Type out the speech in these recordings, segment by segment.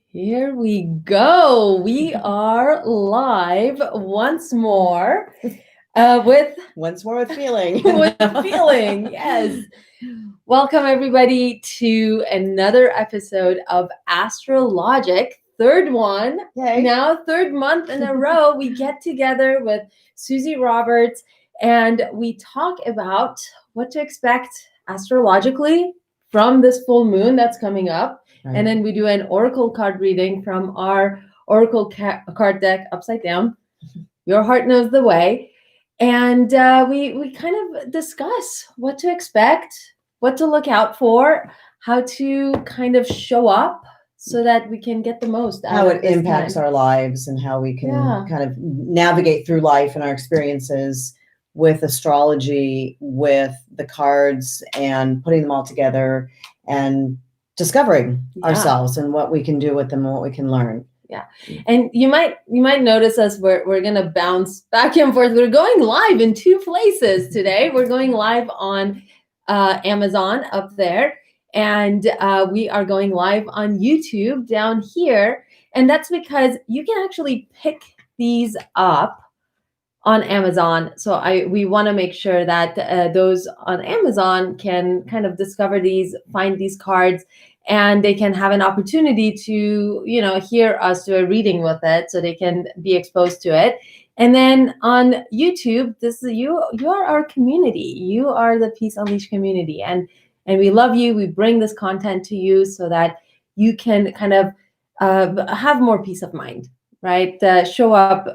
Here we go. We are live once more with feeling. with feeling. Yes. Welcome everybody to another episode of Astro-Logic, third one. Yay. Now, third month in a row, we get together with Susie Roberts and we talk about what to expect astrologically from this full moon that's coming up. Right. And then we do an oracle card reading from our oracle card deck upside down. Your heart knows the way. And we kind of discuss what to expect, what to look out for, how to kind of show up so that we can get the most out how of it impacts our lives and how we can kind of navigate through life and our experiences with astrology, with the cards, and putting them all together and discovering ourselves and what we can do with them and what we can learn. Yeah. And you might notice us, we're going to bounce back and forth. We're going live in two places today. We're going live on Amazon up there, and we are going live on YouTube down here. And that's because you can actually pick these up on Amazon. So we want to make sure that those on Amazon can kind of discover these, find these cards, and they can have an opportunity to, hear us do a reading with it, so they can be exposed to it. And then on YouTube, you are our community. You are the Peace Unleashed community, and we love you. We bring this content to you so that you can kind of have more peace of mind. Right? Show up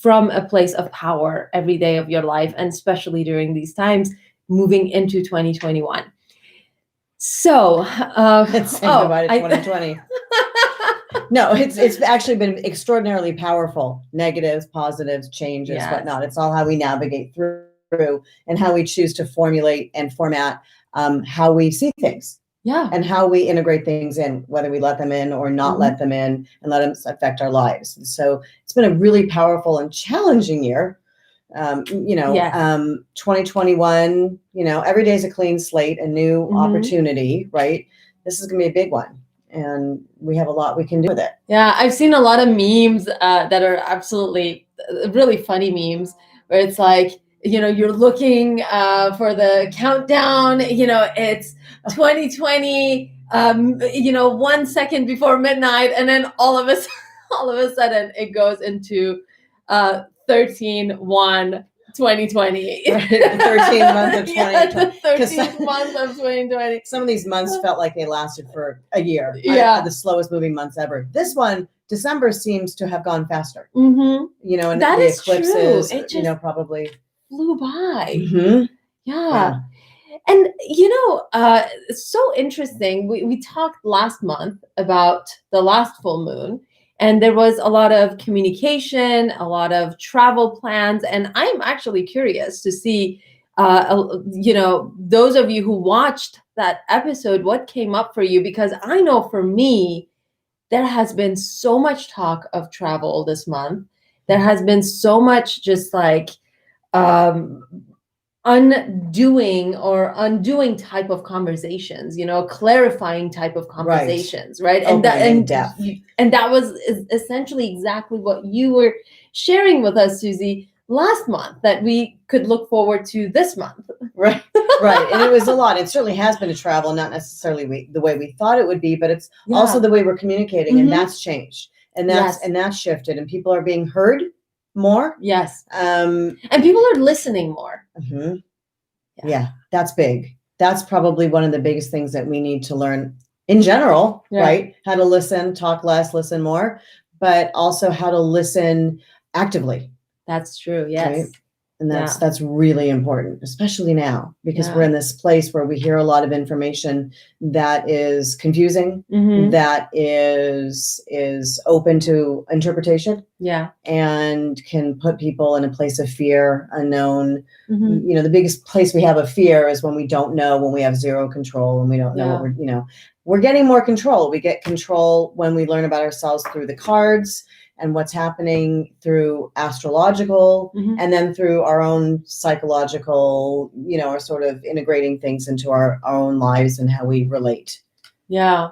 from a place of power every day of your life, and especially during these times moving into 2021. So, let's say goodbye to 2020. No, it's actually been extraordinarily powerful. Negatives, positives, changes, whatnot. It's all how we navigate through and how we choose to formulate and format how we see things. Yeah. And how we integrate things in, whether we let them in or not let them in, and let them affect our lives. And so it's been a really powerful and challenging year. 2021, every day is a clean slate, a new opportunity, right? This is going to be a big one. And we have a lot we can do with it. Yeah, I've seen a lot of memes that are absolutely really funny memes where it's like, you're looking for the countdown, it's 2020, 1 second before midnight, and then all of a sudden it goes into 13/1/2020. Right, the 13th month of 2020. Yeah, the 13th month of 2020. Some of these months felt like they lasted for a year. Yeah. The slowest moving months ever. This one, December seems to have gone faster. Mm-hmm. And that the is eclipses, true. It just probably flew by. Mm-hmm. Yeah. And, it's so interesting. We talked last month about the last full moon, and there was a lot of communication, a lot of travel plans. And I'm actually curious to see, those of you who watched that episode, what came up for you? Because I know for me, there has been so much talk of travel this month. There has been so much just like, undoing type of conversations, clarifying type of conversations, right? And that was essentially exactly what you were sharing with us, Susie, last month, that we could look forward to this month. Right. And it was a lot. It certainly has been a travel, not necessarily the way we thought it would be, but it's also the way we're communicating, and that's changed, and that's shifted, and people are being heard more. Yes. And people are listening more. Mm-hmm. Yeah, that's big. That's probably one of the biggest things that we need to learn in general, right? How to listen, talk less, listen more, but also how to listen actively. That's true. Yes. Right? And that's really important, especially now, because we're in this place where we hear a lot of information that is confusing, that is open to interpretation, and can put people in a place of fear, unknown. The biggest place we have a fear is when we don't know, when we have zero control, and we don't know what we're getting more control. We get control when we learn about ourselves through the cards and what's happening through astrological, Mhm. and then through our own psychological, are sort of integrating things into our own lives and how we relate. Yeah.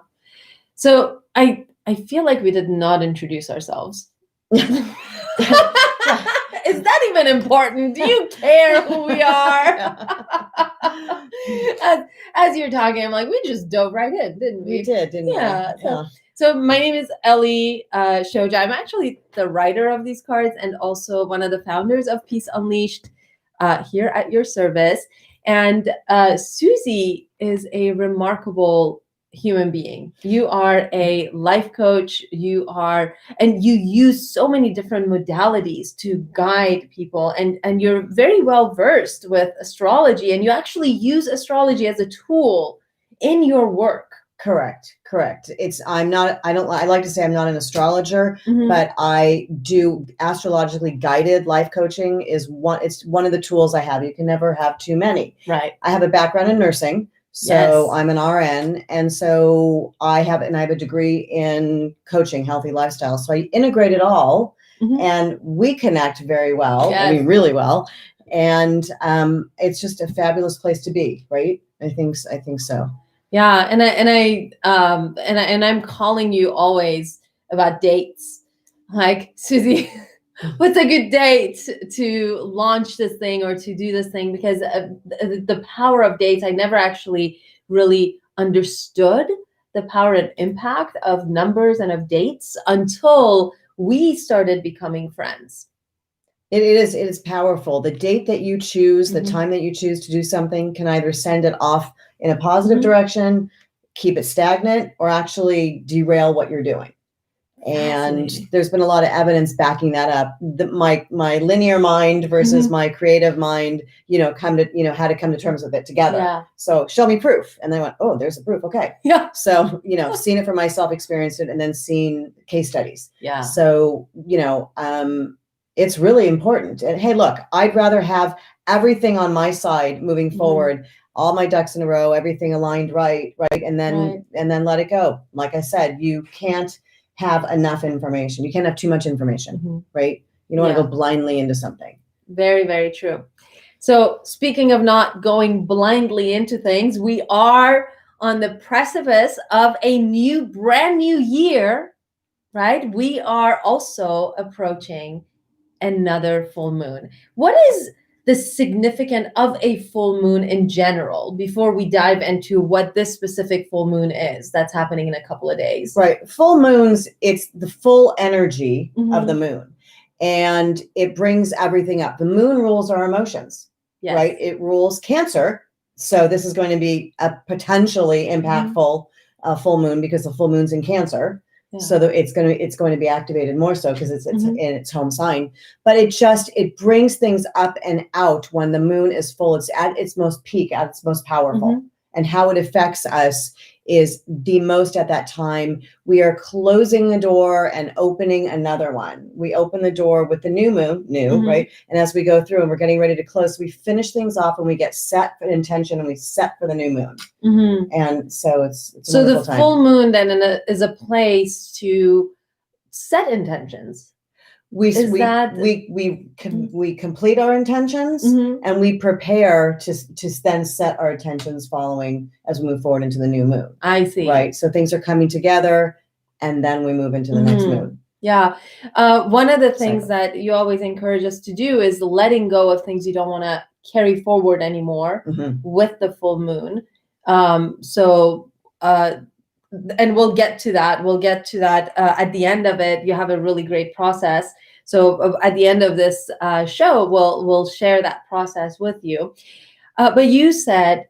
So I feel like we did not introduce ourselves. Is that even important? Do you care who we are? As you're talking, I'm like, we just dove right in, didn't we? We did, didn't we? Yeah. So my name is Ellie Shoja. I'm actually the writer of these cards and also one of the founders of Peace Unleashed here at your service. And Susie is a remarkable human being. You are a life coach. And you use so many different modalities to guide people. And you're very well versed with astrology. And you actually use astrology as a tool in your work. Correct. I like to say I'm not an astrologer, Mhm. but I do astrologically guided life coaching it's one of the tools I have. You can never have too many. Right. I have a background in nursing. So Yes. I'm an RN. And so I have a degree in coaching, healthy lifestyle. So I integrate it all, Mhm. and we connect very well. Yes. I mean, really well. And it's just a fabulous place to be, right? I think so. Yeah, and I'm calling you always about dates. Like, Susie, what's a good date to launch this thing or to do this thing? Because the power of dates, I never actually really understood the power and impact of numbers and of dates until we started becoming friends. It is powerful. The date that you choose, the Mhm. time that you choose to do something can either send it off in a positive Mhm. direction, keep it stagnant, or actually derail what you're doing. And Fascinating. there's been a lot of evidence backing that up. My linear mind versus Mhm. my creative mind, had to come to terms with it together. Yeah. So show me proof. And then I went, oh, there's the proof. Okay. Yeah. So, seen it for myself, experienced it, and then seen case studies. Yeah. So, it's really important. And hey, look, I'd rather have everything on my side moving Mhm. forward, all my ducks in a row, everything aligned right, and then let it go. Like I said, you can't have enough information. You can't have too much information, Mhm. right? You don't want to go blindly into something. Very, very true. So speaking of not going blindly into things, we are on the precipice of a brand new year, right? We are also approaching another full moon. What is the significance of a full moon in general before we dive into what this specific full moon is that's happening in a couple of days? Right. Full moons, it's the full energy Mhm. of the moon, and it brings everything up. The moon rules our emotions, Yes. right? It rules Cancer. So this is going to be a potentially impactful full moon because the full moon's in Cancer. Yeah. So it's going to be activated more so because it's Mhm. in its home sign. But it brings things up and out when the moon is full. It's at its most peak, at its most powerful. Mhm. And how it affects us is the most at that time. We are closing the door and opening another one. We open the door with the new moon, Mhm. right? And as we go through and we're getting ready to close, we finish things off and we get set for intention and we set for the new moon. Mhm. And so it's a So the wonderful time. full moon then is a place to set intentions. We Mhm. we complete our intentions Mhm. and we prepare to then set our intentions following as we move forward into the new moon. I see. Right. So things are coming together and then we move into the next Mhm. moon. Yeah. One of the things that you always encourage us to do is letting go of things you don't want to carry forward anymore Mhm. with the full moon. And we'll get to that. At the end of it. You have a really great process. So at the end of this show, we'll share that process with you. But you said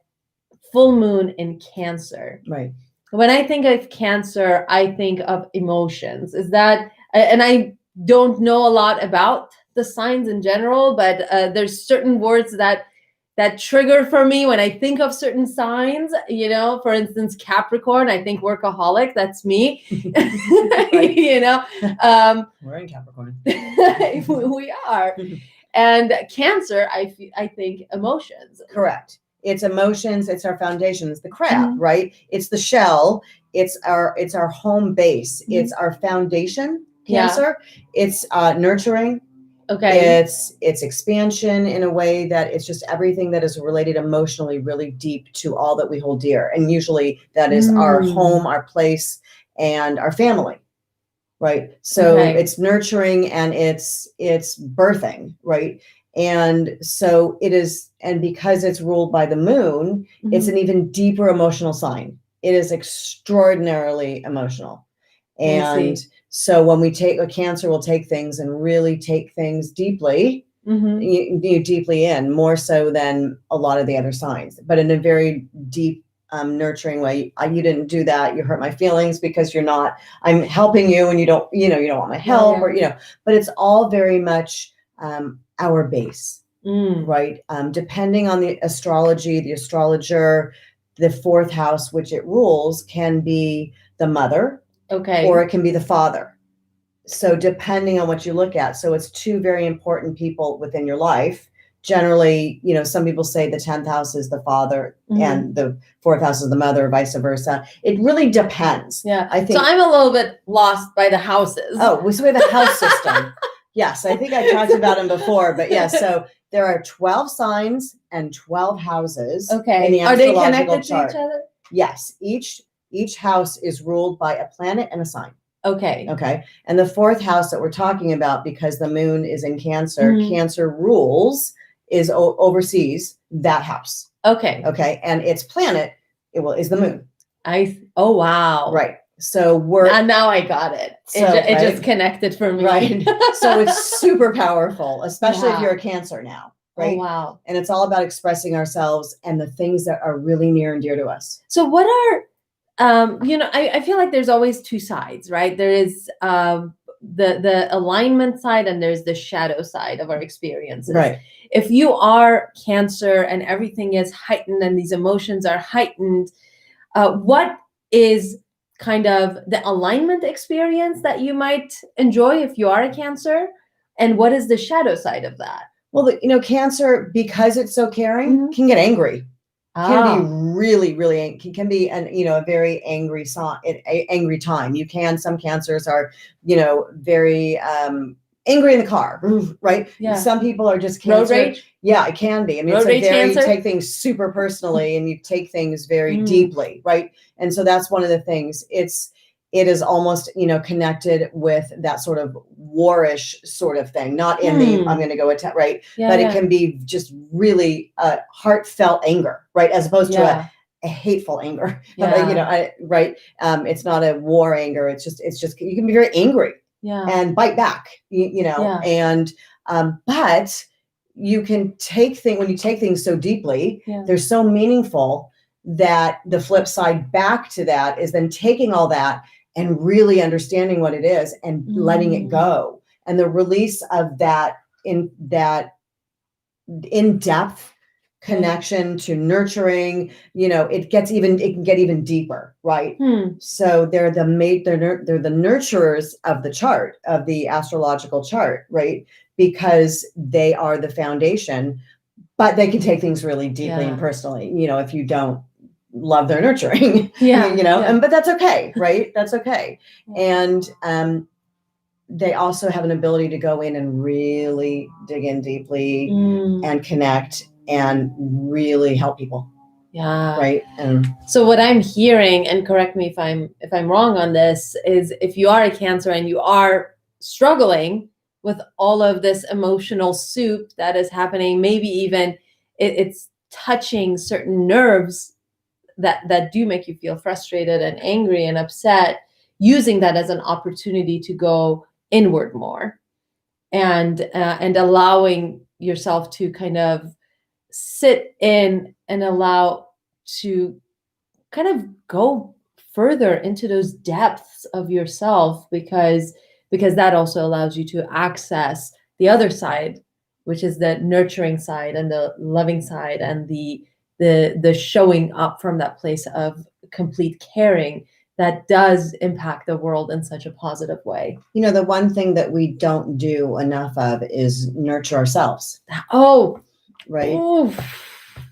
full moon in Cancer. Right. When I think of Cancer, I think of emotions. Is that, and I don't know a lot about the signs in general, but there's certain words that trigger for me when I think of certain signs. For instance, Capricorn, I think workaholic. That's me. We're in Capricorn. We are. And Cancer, I think emotions. Correct. It's emotions. It's our foundation. It's the crab, Mhm. right? It's the shell. It's our home base. Mhm. It's our foundation. Cancer. It's nurturing. Okay. It's expansion in a way that it's just everything that is related emotionally really deep to all that we hold dear. And usually that is our home, our place, and our family. Right. So it's nurturing and it's birthing. Right. And so it is. And because it's ruled by the moon, it's an even deeper emotional sign. It is extraordinarily emotional. And so when we take a Cancer, will take things and really take things deeply, deeply in, more so than a lot of the other signs, but in a very deep, nurturing way. You didn't do that. You hurt my feelings because you're not, I'm helping you and you don't want my help or, but it's all very much our base, right? Depending on the astrology, the astrologer, the fourth house, which it rules, can be the mother, or it can be the father. So depending on what you look at. So it's two very important people within your life. Generally, some people say the 10th house is the father and the fourth house is the mother, or vice versa. It really depends. Yeah. I think. So I'm a little bit lost by the houses. Oh, so we have a house system. Yes. I think I talked about them before, but yes. So there are 12 signs and 12 houses. Okay. In the Are they astrological connected chart. to each other? Yes. Each house is ruled by a planet and a sign. Okay. And the fourth house that we're talking about, because the moon is in Cancer, Cancer rules is oversees that house. Okay. And its planet is the moon. Oh, wow. Right. So now I got it. It just connected for me. Right. So it's super powerful, especially if you're a Cancer now. Right. Oh, wow. And it's all about expressing ourselves and the things that are really near and dear to us. So what are, I feel like there's always two sides, right? There is the alignment side and there's the shadow side of our experiences. Right. If you are Cancer and everything is heightened and these emotions are heightened, what is kind of the alignment experience that you might enjoy if you are a Cancer? And what is the shadow side of that? Well, Cancer, because it's so caring, can get angry. Can be really, really, can be a very angry angry time. Some Cancers are, very angry in the car, right? Yeah. Some people are just Cancer. Road rage? Yeah, it can be. I mean, you take things super personally and you take things very deeply, right? And so that's one of the things. It is almost, connected with that sort of warish sort of thing, not in the, I'm going to go attack, right? Yeah, but it can be just really heartfelt anger, right? As opposed to a hateful anger, right? It's not a war anger. It's just, you can be very angry and bite back, and, but you can when you take things so deeply, they're so meaningful that the flip side back to that is then taking all that and really understanding what it is and letting it go. And the release of that in-depth connection to nurturing, it can get even deeper, right? So they're the nurturers of the chart, of the astrological chart, right? Because they are the foundation, but they can take things really deeply and personally, if you don't love their nurturing, but that's okay, right? That's okay. And they also have an ability to go in and really dig in deeply and connect and really help people. Yeah. Right. So what I'm hearing, and correct me if I'm wrong on this, is if you are a Cancer and you are struggling with all of this emotional soup that is happening, maybe even it's touching certain nerves that do make you feel frustrated and angry and upset, using that as an opportunity to go inward more and allowing yourself to kind of sit in and allow to kind of go further into those depths of yourself, because that also allows you to access the other side, which is the nurturing side and the loving side and the showing up from that place of complete caring that does impact the world in such a positive way. The one thing that we don't do enough of is nurture ourselves. Oh, right. Oof.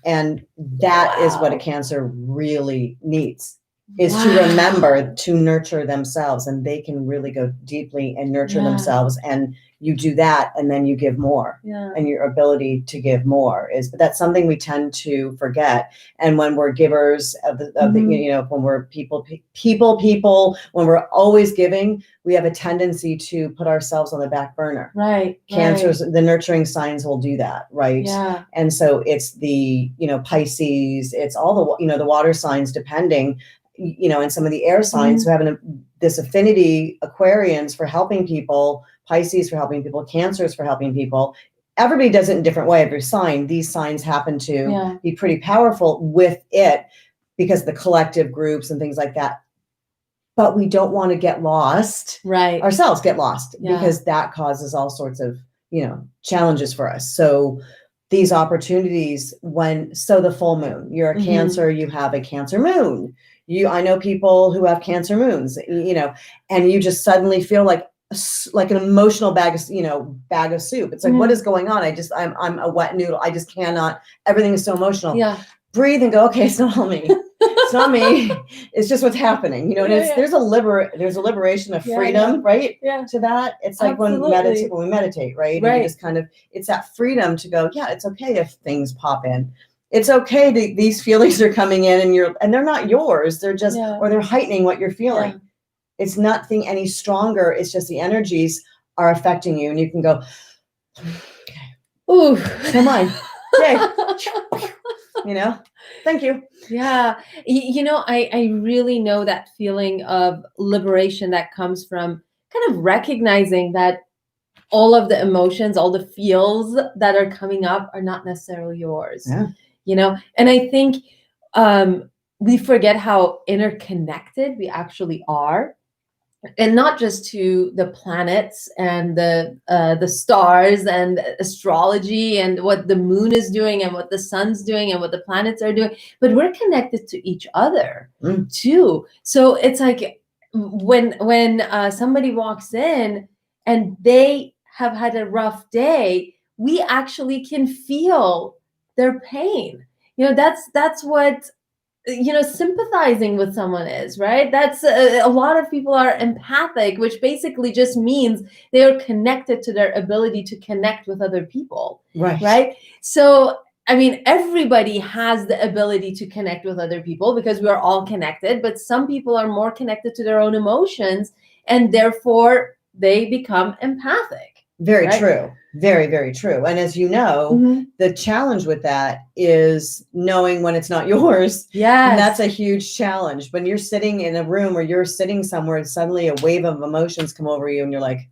And that is what a Cancer really needs. is to remember to nurture themselves, and they can really go deeply and nurture themselves. And you do that, and then you give more. And your ability to give more but that's something we tend to forget. And when we're givers of the when we're people, when we're always giving, we have a tendency to put ourselves on the back burner. Right. Cancers, the nurturing signs will do that, right? Yeah. And so it's the Pisces, it's all the the water signs, depending, and some of the air signs who have this affinity, Aquarians for helping people, Pisces for helping people, Cancers for helping people. Everybody does it in a different way. Every sign, these signs happen to be pretty powerful with it because the collective groups and things like that. But we don't want to get lost, right? Ourselves get lost because that causes all sorts of, challenges for us. So these opportunities the full moon, you're a Cancer, you have a Cancer moon. I know people who have Cancer moons, and you just suddenly feel like an emotional bag of soup. It's like, what is going on? I'm a wet noodle. I just cannot, everything is so emotional. Yeah. Breathe and go, okay, it's not all me. It's not me. It's just what's happening, and there's a liberation of freedom, right? Yeah. To that. It's like when we meditate, right? Right. And you just kind of, it's that freedom to go, yeah, it's okay if things pop in. It's okay that these feelings are coming in and they're not yours. They're just, or they're heightening what you're feeling. Yeah. It's nothing any stronger. It's just the energies are affecting you, and you can go, okay, ooh, come on, yay. Thank you. Yeah. I really know that feeling of liberation that comes from kind of recognizing that all of the emotions, all the feels that are coming up are not necessarily yours. Yeah. And I think we forget how interconnected we actually are. And not just to the planets and the stars and astrology and what the moon is doing and what the sun's doing and what the planets are doing, but we're connected to each other too. So it's like when somebody walks in and they have had a rough day, we actually can feel their pain. That's what sympathizing with someone is, right? That's a lot of people are empathic, which basically just means they are connected to their ability to connect with other people. Right. So, everybody has the ability to connect with other people because we are all connected, but some people are more connected to their own emotions and therefore they become empathic. Very true. Very, very true. And as you know, the challenge with that is knowing when it's not yours. Yeah. And that's a huge challenge. When you're sitting in a room or you're sitting somewhere and suddenly a wave of emotions come over you and you're like,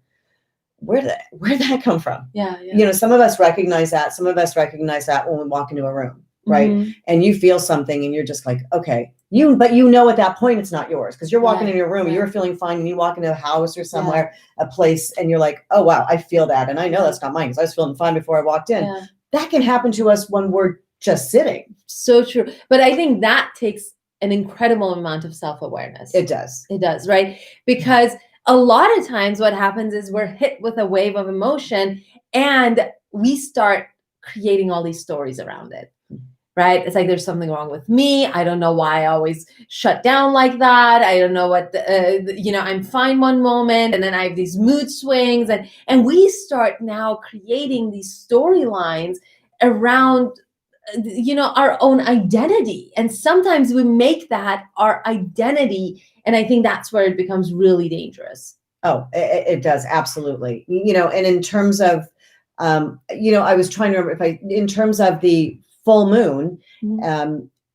where'd that come from? Yeah. Some of us recognize that. Some of us recognize that when we walk into a room, right? And you feel something and you're just like, okay, but at that point it's not yours because you're walking in your room, you're feeling fine, and you walk into a house or somewhere, a place, and you're like, oh wow, I feel that, and I know that's not mine because I was feeling fine before I walked in. That can happen to us when we're just sitting. So true. But I think that takes an incredible amount of self-awareness. It does, right? Because a lot of times what happens is we're hit with a wave of emotion and we start creating all these stories around it. Right? It's like, there's something wrong with me. I don't know why I always shut down like that. I don't know what, I'm fine one moment and then I have these mood swings and we start now creating these storylines around, our own identity. And sometimes we make that our identity. And I think that's where it becomes really dangerous. Oh, it does. Absolutely. And in terms of, I was trying to remember in terms of the full moon,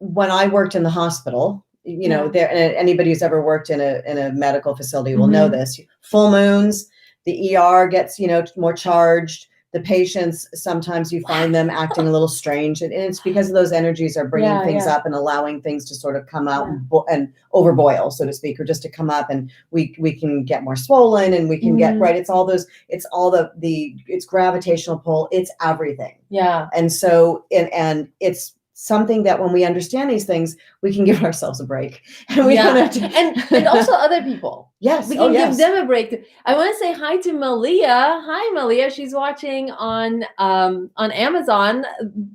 when I worked in the hospital, there, and anybody who's ever worked in a medical facility will know this. Full moons, the ER gets, more charged. The patients, sometimes you find them acting a little strange, and it's because of those energies are bringing things up and allowing things to sort of come out and overboil, so to speak, or just to come up, and we can get more swollen, and we can get it's gravitational pull, it's everything. Yeah. And so, and it's something that when we understand these things, we can give ourselves a break. And we don't have to. and also other people. Yes. We can give them a break. I want to say hi to Malia. Hi, Malia. She's watching on Amazon.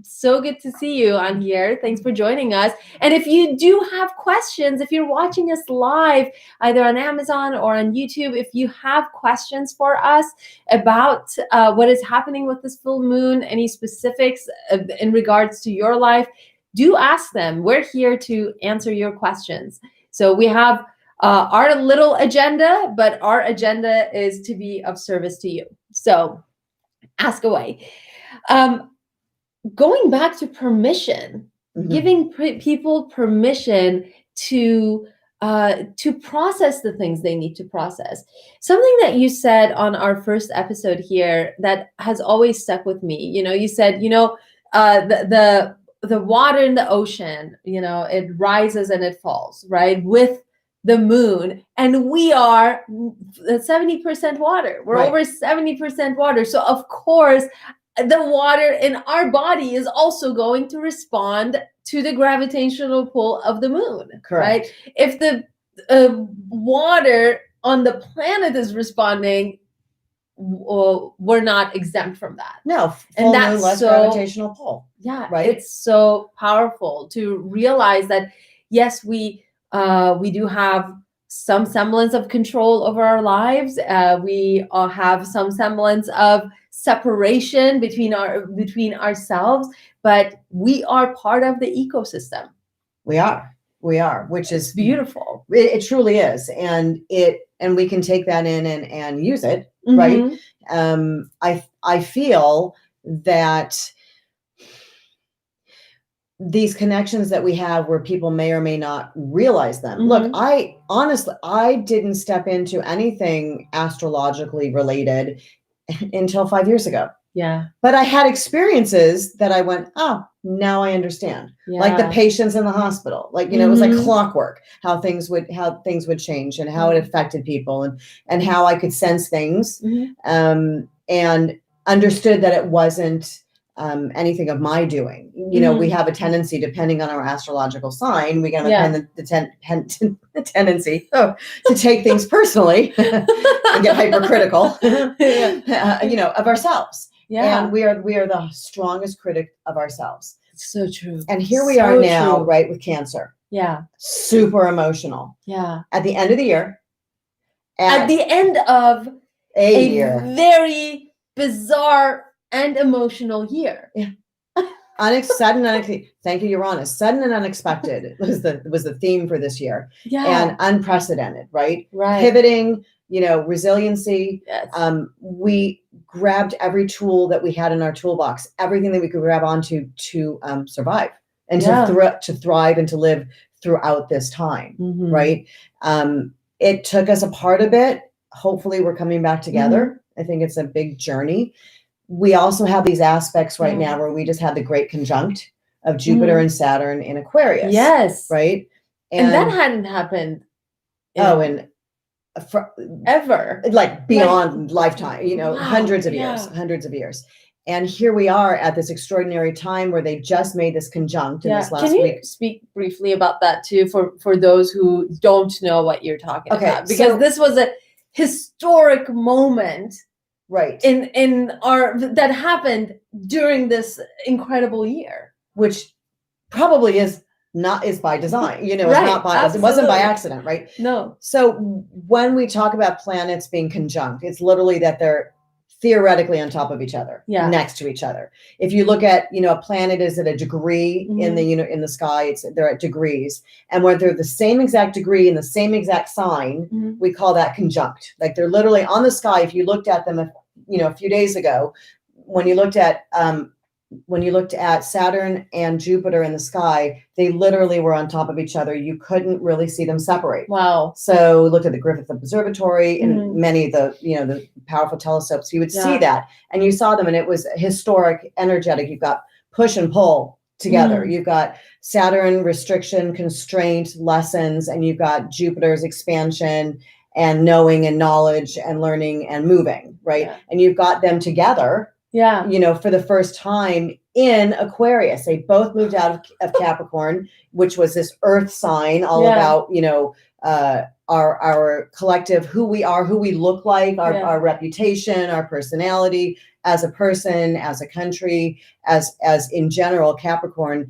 So good to see you on here. Thanks for joining us. And if you do have questions, if you're watching us live, either on Amazon or on YouTube, if you have questions for us about what is happening with this full moon, any specifics in regards to your life, do ask them. We're here to answer your questions. So we have our little agenda, but our agenda is to be of service to you. So ask away. Going back to permission, giving people permission to process the things they need to process. Something that you said on our first episode here that has always stuck with me. You said, the water in the ocean, it rises and it falls, right? With the moon, and we are 70% water. We're over 70% water. So of course, the water in our body is also going to respond to the gravitational pull of the moon. Correct. Right? If the water on the planet is responding, we're not exempt from that. No, and that's less gravitational pull. Yeah, right. It's so powerful to realize that yes, we do have some semblance of control over our lives. We have some semblance of separation between ourselves, but we are part of the ecosystem. We are, which is beautiful. It truly is, and we can take that in and use it, right? I feel that these connections that we have where people may or may not realize them. Look, I didn't step into anything astrologically related until 5 years ago. Yeah. But I had experiences that I went, oh, now I understand. Yeah. Like the patients in the hospital, like, it was like clockwork, how things would change and how it affected people and how I could sense things, and understood that it wasn't anything of my doing. We have a tendency, depending on our astrological sign, we have a tendency to take things personally and get hypercritical, of ourselves. Yeah. And we are the strongest critic of ourselves. It's so true. And here we are now, right, with Cancer. Yeah. Super emotional. Yeah. At the end of the year. At the end of a year. Very bizarre and emotional year. Yeah. Sudden, unexpected. Thank you, Uranus. Sudden and unexpected was the theme for this year. Yeah. And unprecedented, right? Right. Pivoting, resiliency. Yes. We grabbed every tool that we had in our toolbox, everything that we could grab onto to survive and to thrive and to live throughout this time, right? It took us a part of it. Hopefully we're coming back together. I think it's a big journey. We also have these aspects right now where we just had the great conjunct of Jupiter and Saturn in Aquarius. Yes. Right. And that hadn't happened. Ever. Like beyond lifetime, hundreds of years. And here we are at this extraordinary time where they just made this conjunct in this last week. Can you speak briefly about that too, for those who don't know what you're talking about? Because this was a historic moment. Right. That happened during this incredible year. Which probably is by design, it's not by, it wasn't by accident, right? No. So when we talk about planets being conjunct, it's literally that they're theoretically on top of each other, next to each other. If you look at, a planet is at a degree in the, in the sky, they're at degrees. And when they're the same exact degree in the same exact sign, we call that conjunct. Like they're literally on the sky. If you looked at them, a few days ago, when you looked at Saturn and Jupiter in the sky, they literally were on top of each other. You couldn't really see them separate. Wow. So look at the Griffith Observatory and many of the powerful telescopes, you would see that. And you saw them and it was historic, energetic. You've got push and pull together. You've got Saturn, restriction, constraint, lessons, and you've got Jupiter's expansion and knowing and knowledge and learning and moving, right? Yeah. And you've got them together. Yeah. You know, for the first time in Aquarius. They both moved out of Capricorn, which was this earth sign all about, you know, our collective, who we are, who we look like, our reputation, our personality as a person, as a country, as in general, Capricorn,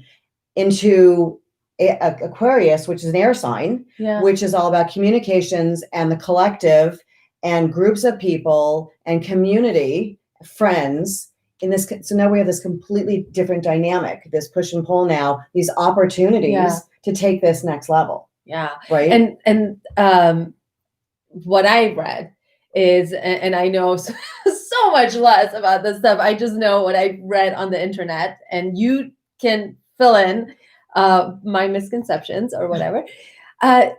into Aquarius, which is an air sign, which is all about communications and the collective and groups of people and community, friends. In this, so now we have this completely different dynamic, this push and pull now, these opportunities to take this next level. Yeah. Right. And what I read is, and I know so much less about this stuff. I just know what I read on the internet, and you can fill in my misconceptions or whatever.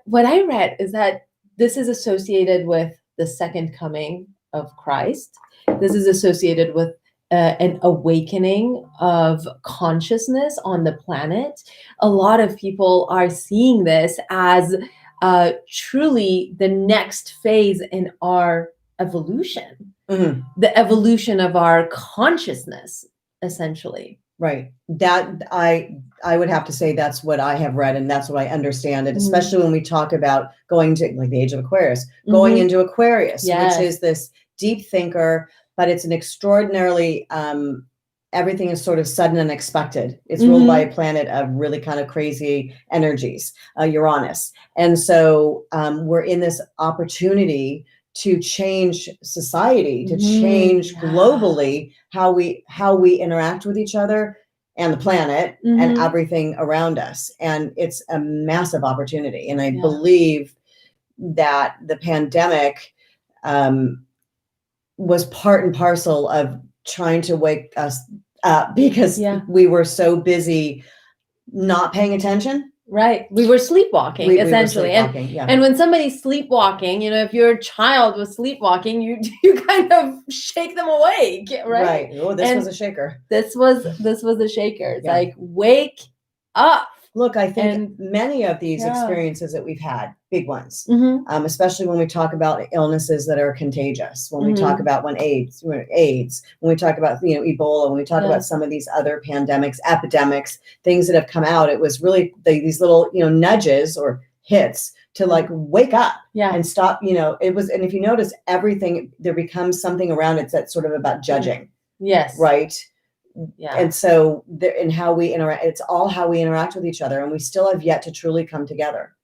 What I read is that this is associated with the second coming of Christ. This is associated with an awakening of consciousness on the planet. A lot of people are seeing this as truly the next phase in our evolution, the evolution of our consciousness, essentially. Right. That I would have to say that's what I have read, and that's what I understand it, especially when we talk about going to like the age of Aquarius, going into Aquarius, which is this deep thinker, but it's an extraordinarily, everything is sort of sudden and unexpected. It's ruled by a planet of really kind of crazy energies, Uranus. And so we're in this opportunity to change society, to change globally how we interact with each other and the planet and everything around us. And it's a massive opportunity. And I believe that the pandemic was part and parcel of trying to wake us up, because we were so busy not paying attention. Right. We were sleepwalking, essentially. And when somebody's sleepwalking, you know, if your child was sleepwalking, you kind of shake them awake, right? Right. Oh, this was a shaker. This was a shaker. It's like, wake up. Look, I think many of these experiences that we've had, big ones, especially when we talk about illnesses that are contagious, when we talk about AIDS, when we talk about, you know, Ebola, when we talk about some of these other pandemics, epidemics, things that have come out, it was really these little, you know, nudges or hits to like wake up and stop, you know, it was, and if you notice everything, there becomes something around it that's sort of about judging. Yes. Right. And so in how we interact, it's all how we interact with each other, and we still have yet to truly come together.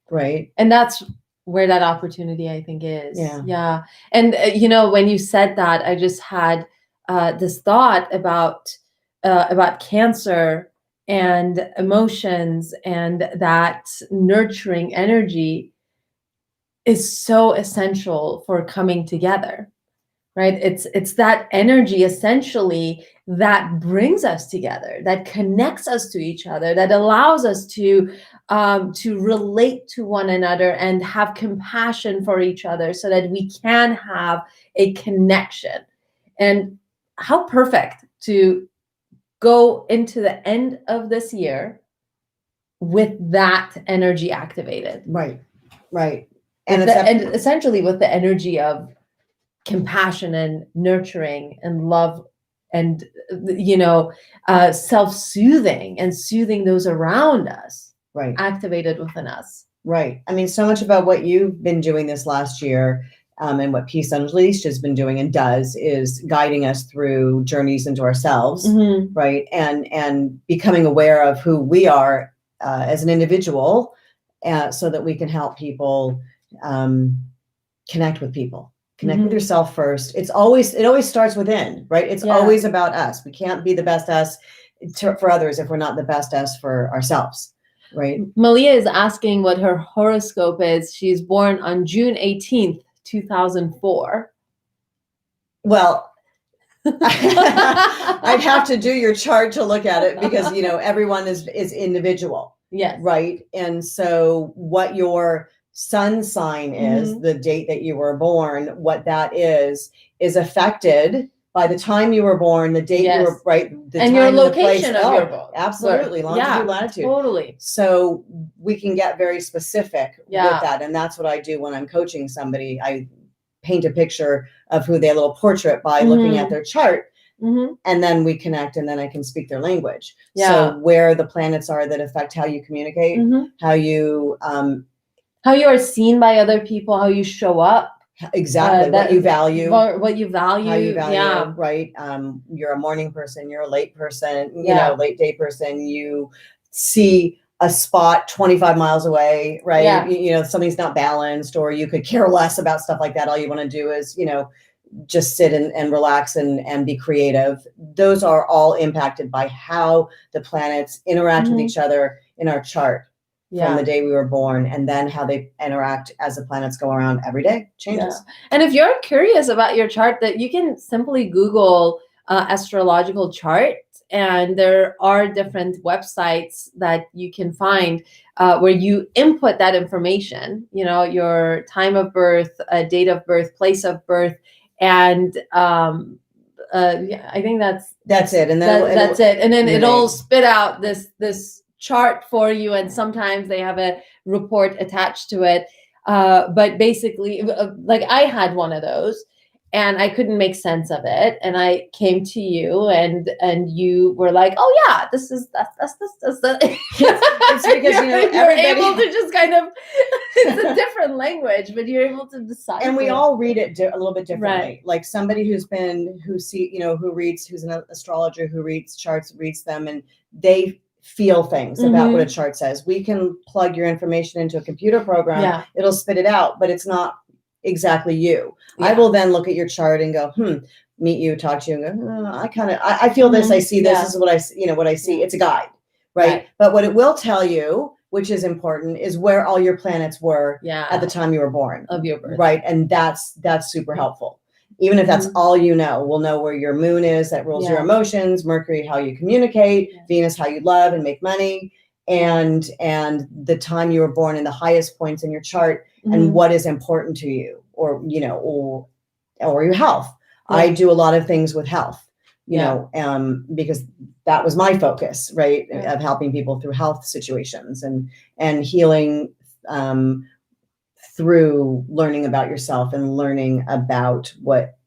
Right. And that's where that opportunity, I think, is. Yeah. And, you know, when you said that, I just had this thought about Cancer and emotions, and that nurturing energy is so essential for coming together. Right. It's that energy essentially that brings us together, that connects us to each other, that allows us to relate to one another and have compassion for each other so that we can have a connection. And how perfect to go into the end of this year with that energy activated. Right. Right. And essentially with the energy of compassion and nurturing and love and, you know, self-soothing and soothing those around us, activated within us. Right. I mean, so much about what you've been doing this last year, and what Peace Unleashed has been doing and does is guiding us through journeys into ourselves, right? And becoming aware of who we are as an individual, so that we can help people connect with people. Connect with yourself first. It always starts within, right? It's always about us. We can't be the best us for others if we're not the best us for ourselves, right? Malia is asking what her horoscope is. She's born on June 18th, 2004. Well, I'd have to do your chart to look at it, because, you know, everyone is individual. Yes. Right. And so what your sun sign is, the date that you were born, what that is affected by the time you were born, the date you were, right, the and time your and location the place. of your birth. Absolutely. Longitude, latitude. Totally. So we can get very specific with that. And that's what I do when I'm coaching somebody. I paint a picture of who they, a little portrait by looking at their chart. And then we connect, and then I can speak their language. So where the planets are that affect how you communicate, how you are seen by other people, how you show up. Exactly. What you value. What you value. How you value, right? You're a morning person, you're a late person, you know, late day person. You see a spot 25 miles away, right? You know, something's not balanced, or you could care less about stuff like that. All you want to do is, you know, just sit and relax and be creative. Those are all impacted by how the planets interact with each other in our chart from the day we were born, and then how they interact as the planets go around every day changes. And if you're curious about your chart, that you can simply Google astrological charts, and there are different websites that you can find where you input that information, you know, your time of birth, date of birth, place of birth, and I think that's it. And then that's it. And then it'll spit out this chart for you, and sometimes they have a report attached to it. But basically, like I had one of those, and I couldn't make sense of it, and I came to you, and you were like, "Oh yeah, that's." It's because you're able to just kind of. It's a different language, but you're able to decide. And we all read it a little bit differently. Like somebody who's an astrologer who reads charts, reads them, and they feel things about what a chart says. We can plug your information into a computer program. It'll spit it out, but it's not exactly you. I will then look at your chart and go, meet you, talk to you, and go, I feel this, I see this, this is what I see, what I see. It's a guide, right? But what it will tell you, which is important, is where all your planets were at the time you were born. Of your birth. Right. And that's super helpful. Even if that's all you know, we'll know where your moon is, that rules your emotions, Mercury, how you communicate, Venus, how you love and make money, and the time you were born and the highest points in your chart, and what is important to you, or, you know, or your health. I do a lot of things with health, you know, because that was my focus, right, of helping people through health situations and healing through learning about yourself and learning about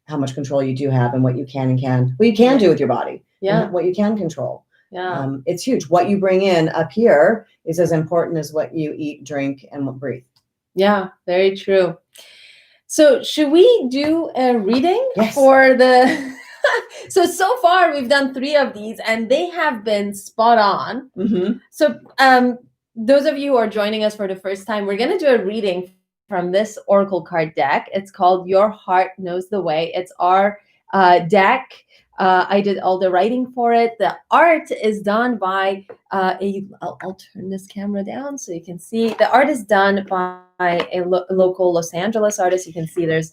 how much control you do have and what you can do with your body, and what you can control. It's huge. What you bring in up here is as important as what you eat, drink, and breathe. Yeah, very true. So should we do a reading for the... So far we've done 3 of these, and they have been spot on. So those of you who are joining us for the first time, we're going to do a reading from this Oracle card deck. It's called Your Heart Knows the Way. It's our deck. I did all the writing for it. The art is done by I'll turn this camera down so you can see. The art is done by a local Los Angeles artist. You can see there's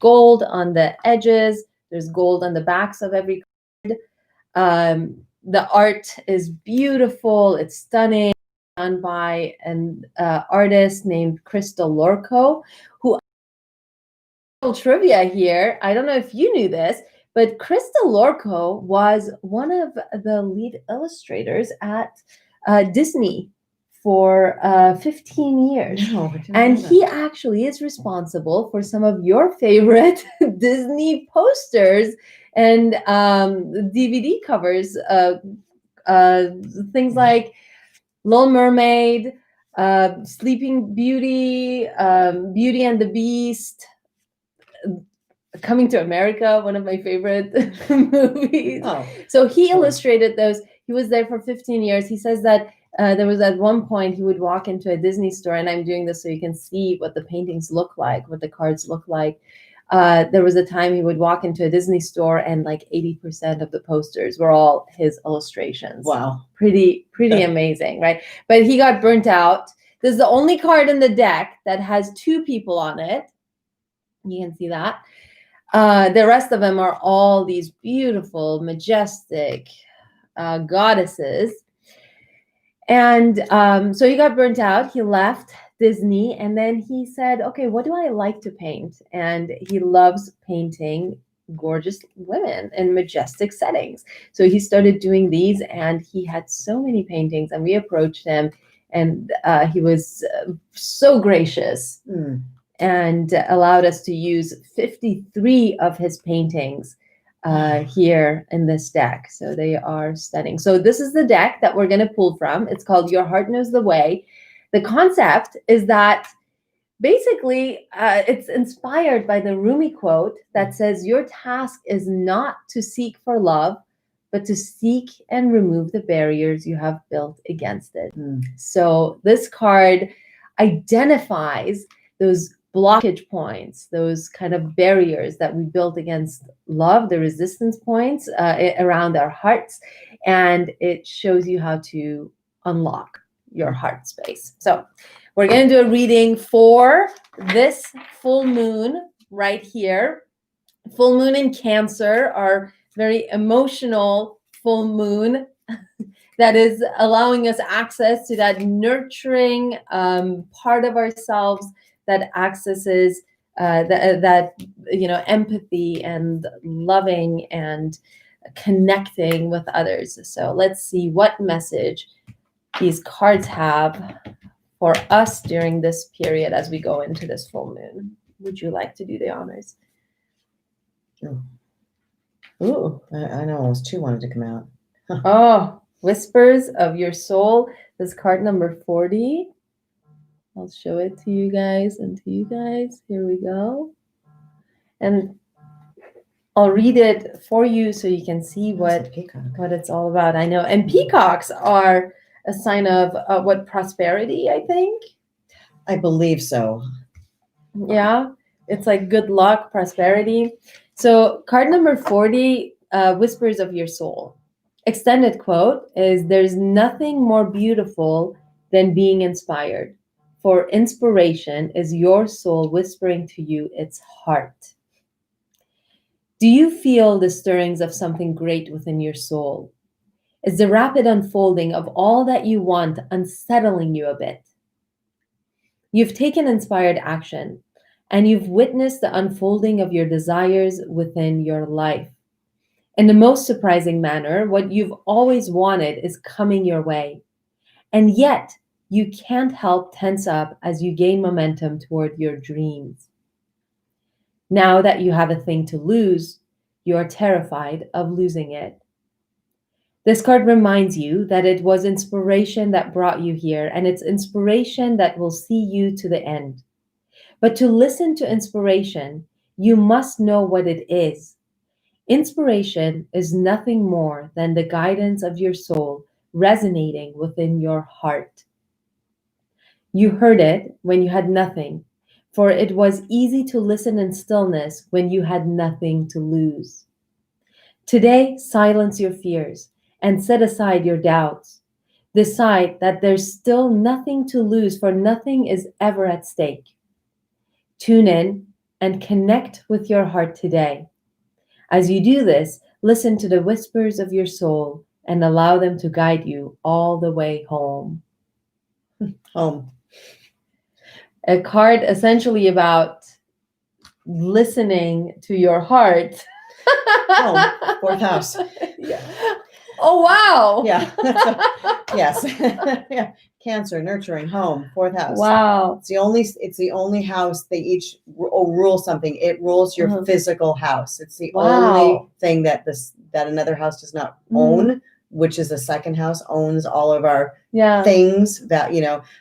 gold on the edges. There's gold on the backs of every card. The art is beautiful. It's stunning. Done by an artist named Crystal Lorco, who trivia here. I don't know if you knew this, but Crystal Lorco was one of the lead illustrators at Disney for 15 years. And he actually is responsible for some of your favorite Disney posters and DVD covers, things like Little Mermaid, Sleeping Beauty, Beauty and the Beast, Coming to America, one of my favorite movies. So he illustrated those. He was there for 15 years. He says that there was at one point he would walk into a Disney store, and I'm doing this so you can see what the paintings look like, what the cards look like. There was a time he would walk into a Disney store, and like 80% of the posters were all his illustrations. Wow. Pretty amazing, right? But he got burnt out. This is the only card in the deck that has 2 people on it. You can see that. The rest of them are all these beautiful, majestic goddesses. And so he got burnt out. He left Disney, and then he said, okay, what do I like to paint? And he loves painting gorgeous women in majestic settings. So he started doing these, and he had so many paintings, and we approached him, and he was so gracious and allowed us to use 53 of his paintings here in this deck. So they are stunning. So this is the deck that we're going to pull from. It's called Your Heart Knows the Way. The concept is that basically it's inspired by the Rumi quote that says, your task is not to seek for love, but to seek and remove the barriers you have built against it. So this card identifies those blockage points, those kind of barriers that we built against love, the resistance points around our hearts, and it shows you how to unlock your heart space. So we're going to do a reading for this full moon right here. Full moon in Cancer, our very emotional full moon that is allowing us access to that nurturing part of ourselves that accesses that empathy and loving and connecting with others. So let's see what message these cards have for us during this period as we go into this full moon. Would you like to do the honors? Ooh, I know almost two wanted to come out. Oh, Whispers of Your Soul. This is card number 40. I'll show it to you guys and to you guys. Here we go. And I'll read it for you so you can see what it's all about. I know. And peacocks are a sign of what, prosperity, I think? I believe so. Yeah. It's like good luck, prosperity. So card number 40, Whispers of Your Soul. Extended quote is, there's nothing more beautiful than being inspired, for inspiration is your soul whispering to you its heart. Do you feel the stirrings of something great within your soul? Is the rapid unfolding of all that you want unsettling you a bit? You've taken inspired action, and you've witnessed the unfolding of your desires within your life. In the most surprising manner, what you've always wanted is coming your way. And yet, you can't help tense up as you gain momentum toward your dreams. Now that you have a thing to lose, you are terrified of losing it. This card reminds you that it was inspiration that brought you here, and it's inspiration that will see you to the end. But to listen to inspiration, you must know what it is. Inspiration is nothing more than the guidance of your soul resonating within your heart. You heard it when you had nothing, for it was easy to listen in stillness when you had nothing to lose. Today, silence your fears and set aside your doubts. Decide that there's still nothing to lose, for nothing is ever at stake. Tune in and connect with your heart today. As you do this, listen to the whispers of your soul and allow them to guide you all the way home. Home. A card essentially about listening to your heart. Home, fourth house. Yeah. Oh, wow. Yeah. Yes. Yeah. Cancer, nurturing, home, fourth house. Wow. It's the only house they each rule something. It rules your physical house. It's the only thing that another house does not own, which is the second house owns all of our things that,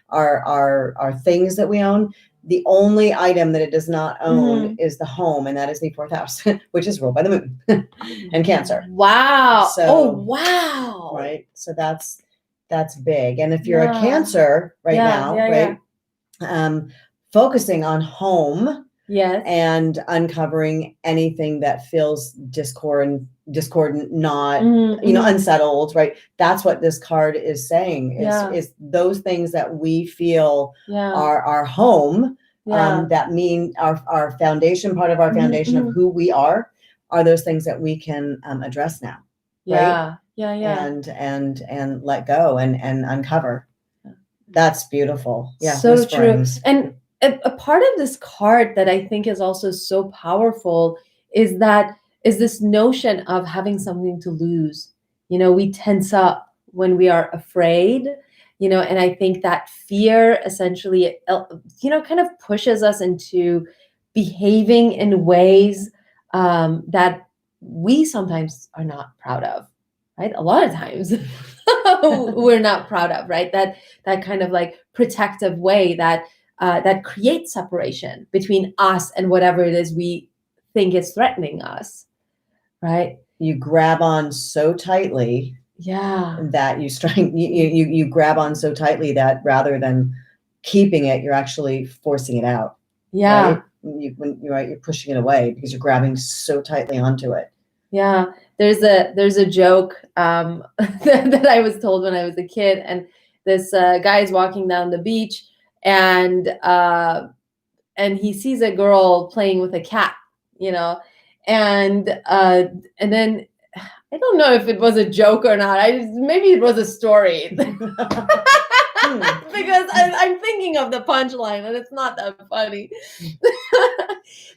are things that we own. The only item that it does not own is the home, and that is the fourth house, which is ruled by the moon and Cancer. Wow. So, wow. Right. So that's big. And if you're a Cancer now, focusing on home and uncovering anything that feels discordant, not, unsettled, right? That's what this card is saying is those things that we feel are our home, that mean our foundation, part of our foundation of who we are those things that we can address now. Right? And let go and uncover. That's beautiful. Yeah. So true. And a part of this card that I think is also so powerful is this notion of having something to lose. We tense up when we are afraid. and I think that fear essentially, kind of pushes us into behaving in ways that we sometimes are not proud of, right? A lot of times we're not proud of, right? That kind of like protective way that creates separation between us and whatever it is we think is threatening us, right? You grab on so tightly, that you grab on so tightly that rather than keeping it, you're actually forcing it out. Right? You're pushing it away because you're grabbing so tightly onto it. Yeah, there's a joke that I was told when I was a kid, and this guy is walking down the beach, and he sees a girl playing with a cat, and then I don't know if it was a joke or not. Maybe it was a story. Because I'm thinking of the punchline and it's not that funny.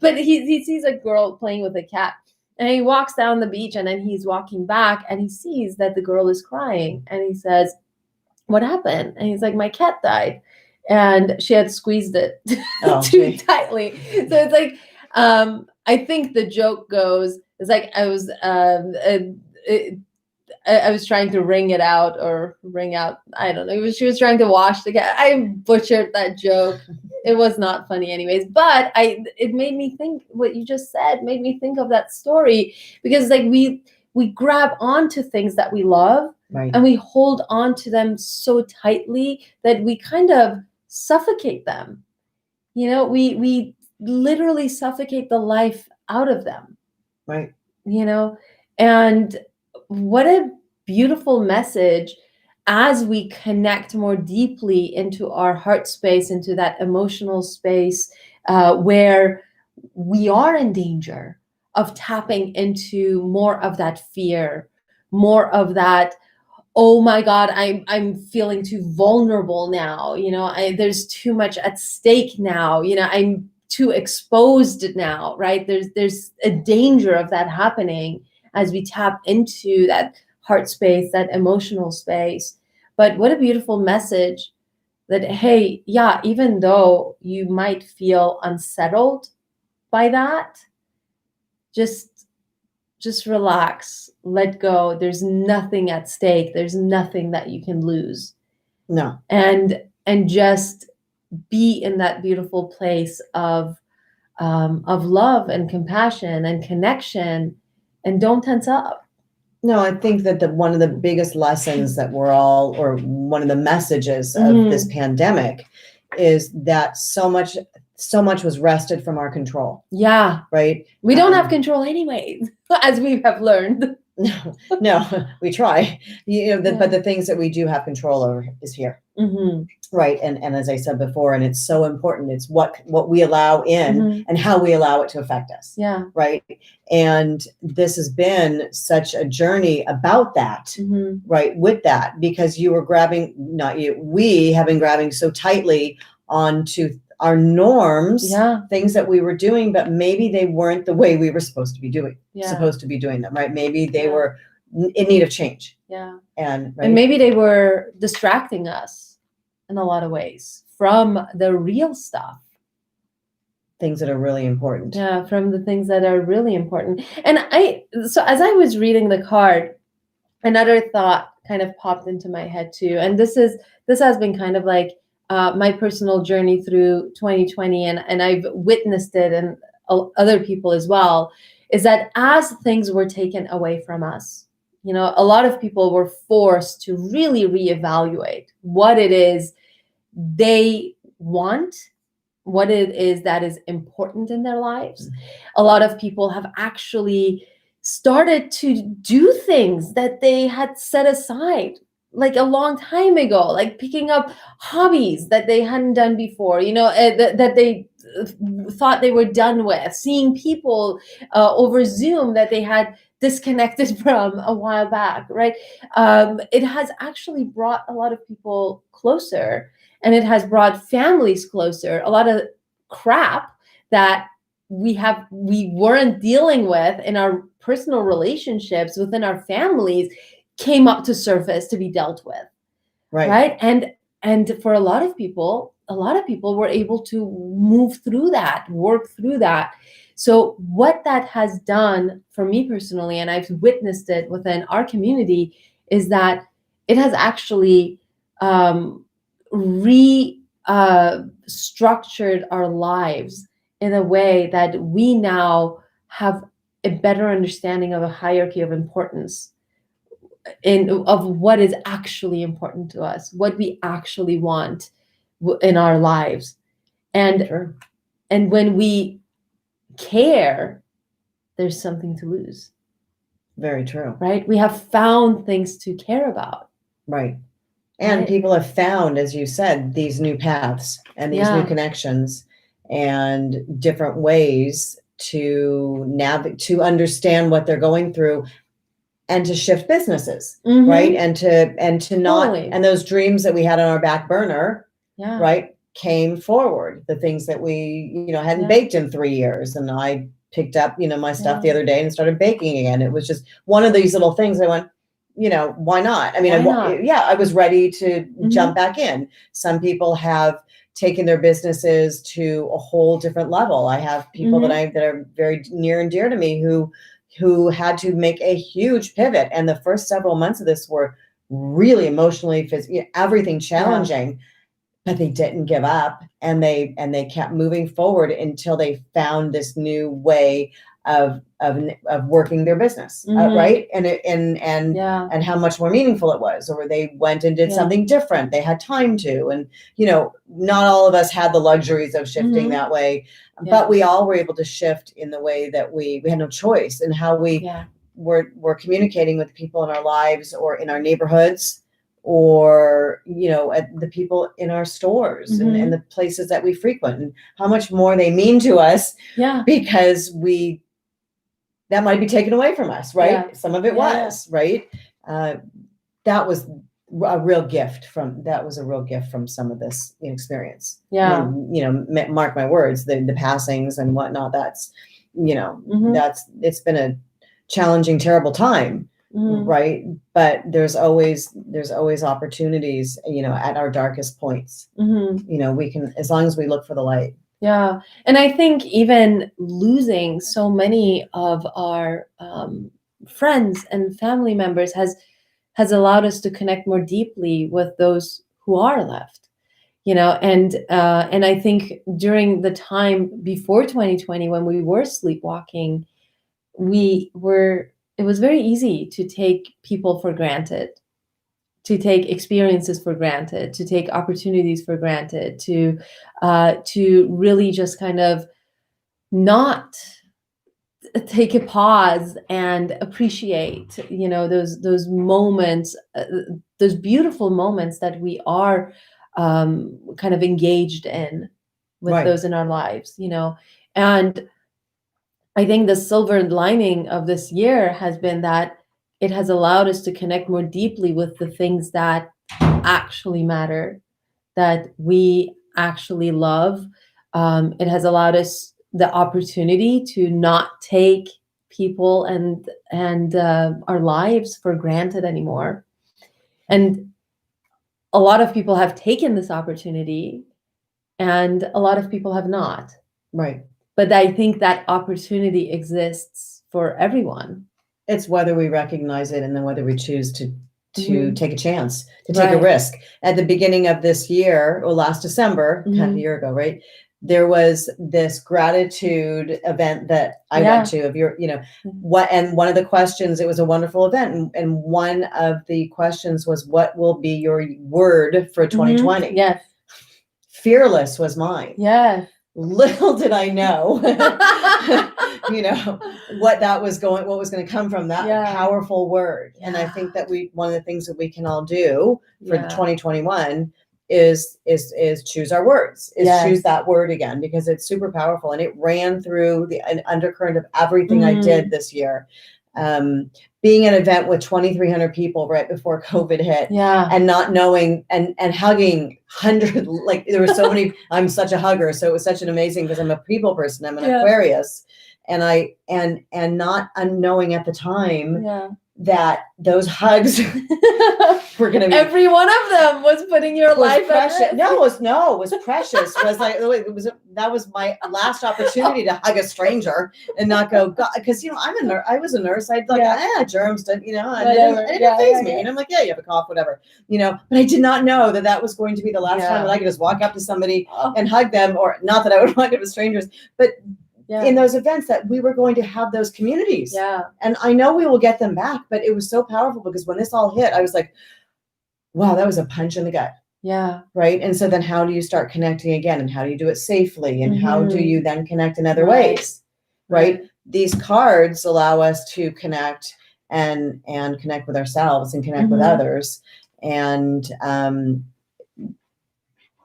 But he sees a girl playing with a cat, and he walks down the beach, and then he's walking back and he sees that the girl is crying, and he says, "What happened?" And he's like, "My cat died and she had squeezed it too tightly." So it's like, I think the joke goes, it's like I was trying to wring out. I don't know. She was trying to wash the cat. I butchered that joke. It was not funny anyways, but it made me think, what you just said made me think of that story, because like we grab onto things that we love, right, and we hold on to them so tightly that we kind of suffocate them. We literally suffocate the life out of them. Right. And what a beautiful message as we connect more deeply into our heart space, into that emotional space, where we are in danger of tapping into more of that fear, more of that, oh my God, I'm feeling too vulnerable now. There's too much at stake now. I'm too exposed now, right? There's a danger of that happening as we tap into that heart space, that emotional space. But what a beautiful message that, hey, yeah, even though you might feel unsettled by that, just relax, let go. There's nothing at stake. There's nothing that you can lose. No. And just be in that beautiful place of love and compassion and connection, and don't tense up. No, I think that one of the biggest lessons that or one of the messages of this pandemic is that so much was wrested from our control. Yeah. Right? We don't have control anyway, as we have learned. No, we try. But the things that we do have control over is here. Mm-hmm. Right. And as I said before, and it's so important, it's what we allow in and how we allow it to affect us. Yeah. Right. And this has been such a journey about that, right, with that, because we have been grabbing so tightly onto our norms, things that we were doing, but maybe they weren't the way we were supposed to be doing them, right? Maybe they were in need of change. Yeah. And maybe they were distracting us in a lot of ways from the real stuff. Things that are really important. Yeah, from the things that are really important. And so as I was reading the card, another thought kind of popped into my head too. And this has been kind of like my personal journey through 2020, and I've witnessed it, and other people as well, is that as things were taken away from us, a lot of people were forced to really reevaluate what it is they want, what it is that is important in their lives. A lot of people have actually started to do things that they had set aside like a long time ago, like picking up hobbies that they hadn't done before, that they thought they were done with, seeing people over Zoom that they had disconnected from a while back, right? It has actually brought a lot of people closer, and it has brought families closer. A lot of crap that we weren't dealing with in our personal relationships within our families came up to surface to be dealt with. Right. And and for a lot of people were able to move through that, work through that. So what that has done for me personally, and I've witnessed it within our community, is that it has actually structured our lives in a way that we now have a better understanding of a hierarchy of importance of what is actually important to us, what we actually want in our lives. And Sure. and when we care, there's something to lose. Very true. Right? We have found things to care about. Right. And right? People have found, as you said, these new paths and these new connections and different ways to understand what they're going through and to shift businesses, right? And to not, and those dreams that we had on our back burner, right, came forward. The things that we, hadn't baked in 3 years. And I picked up, my stuff the other day and started baking again. It was just one of these little things I went, why not? I mean, I was ready to jump back in. Some people have taken their businesses to a whole different level. I have people that are very near and dear to me who had to make a huge pivot. And the first several months of this were really emotionally, physically, everything challenging, but they didn't give up, and they kept moving forward until they found this new way of working their business, right? And how much more meaningful it was, or they went and did something different. They had time to, and not all of us had the luxuries of shifting that way, but we all were able to shift in the way that we had no choice in how we were communicating with people in our lives or in our neighborhoods, or at the people in our stores and the places that we frequent, and how much more they mean to us, because that might be taken away from us, right? Some of it was, right? That was a real gift from some of this experience. Mark my words, the passings and whatnot, that's it's been a challenging, terrible time. Right. But there's always opportunities, at our darkest points. We can, as long as we look for the light. Yeah. And I think even losing so many of our friends and family members has allowed us to connect more deeply with those who are left, and I think during the time before 2020, when we were sleepwalking, it was very easy to take people for granted, to take experiences for granted, to take opportunities for granted, to really just kind of not take a pause and appreciate, those moments, those beautiful moments that we are kind of engaged in with those in our lives, and I think the silver lining of this year has been that it has allowed us to connect more deeply with the things that actually matter, that we actually love. It has allowed us the opportunity to not take people and our lives for granted anymore. And a lot of people have taken this opportunity, and a lot of people have not. Right. But I think that opportunity exists for everyone. It's whether we recognize it and then whether we choose to take a chance, to take a risk. At the beginning of this year, or last December, half a year ago, right? There was this gratitude event that I went to of and one of the questions, it was a wonderful event. And one of the questions was, what will be your word for 2020? Yes. Fearless was mine. Yes. Little did I know, what was going to come from that powerful word. Yeah. And I think that one of the things that we can all do for 2021 is choose our words, choose that word again, because it's super powerful. And it ran through an undercurrent of everything I did this year. Being at an event with 2,300 people right before COVID hit, and not knowing and hugging hundreds, like there were so many. I'm such a hugger, so it was such an amazing, because I'm a people person. I'm an Aquarius, and not unknowing at the time that those hugs were going to be. Every one of them was putting your life precious. at risk. It was precious. Was like that was my last opportunity to hug a stranger and not go, God, because I was a nurse. I'd like germs, it didn't faze me. And I'm like, yeah, you have a cough, whatever, but I did not know that was going to be the last time that I could just walk up to somebody and hug them, or not that I would walk up to strangers, but in those events that we were going to have those communities. Yeah. And I know we will get them back, but it was so powerful because when this all hit, I was like, wow, that was a punch in the gut. Yeah. Right. And so then how do you start connecting again? And how do you do it safely? And how do you then connect in other ways? Right. These cards allow us to connect and connect with ourselves and connect with others, and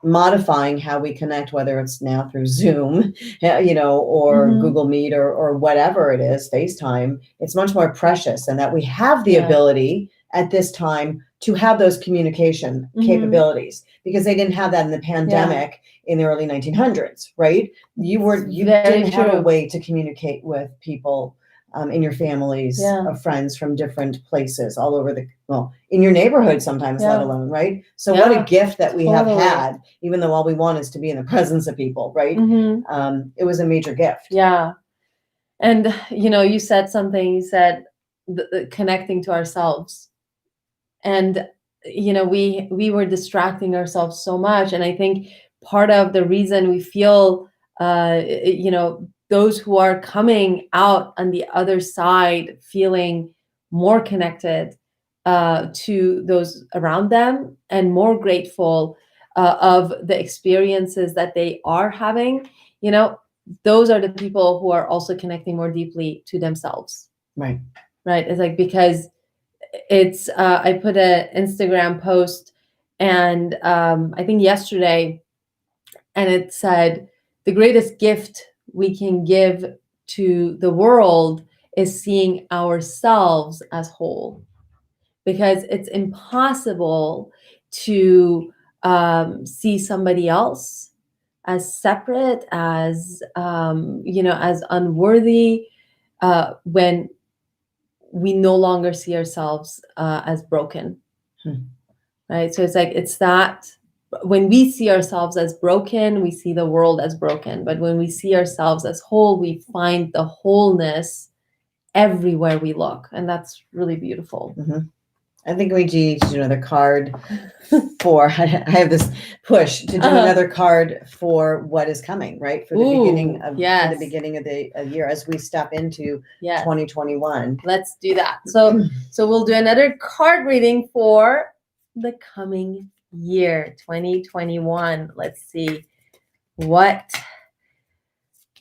modifying how we connect, whether it's now through Zoom, or Google Meet or whatever it is, FaceTime. It's much more precious, and that we have the ability at this time to have those communication capabilities, because they didn't have that in the pandemic in the early 1900s, right? You didn't have a way to communicate with people in your families of friends from different places all over in your neighborhood sometimes, let alone, right? So what a gift that we have had, even though all we want is to be in the presence of people, right? It was a major gift. Yeah. And, you said something, you said connecting to ourselves. And, we were distracting ourselves so much. And I think part of the reason we feel, those who are coming out on the other side feeling more connected to those around them and more grateful of the experiences that they are having, those are the people who are also connecting more deeply to themselves. Right. It's like, because it's I put an Instagram post, and I think yesterday, and it said the greatest gift we can give to the world is seeing ourselves as whole, because it's impossible to see somebody else as separate, as as unworthy, when we no longer see ourselves as broken. Right? So it's that when we see ourselves as broken, we see the world as broken. But when we see ourselves as whole, we find the wholeness everywhere we look. And that's really beautiful. I think we need to do another card for, I have this push to do another card for what is coming, right? For the beginning of the year as we step into 2021. Let's do that. So we'll do another card reading for the coming year, 2021. Let's see what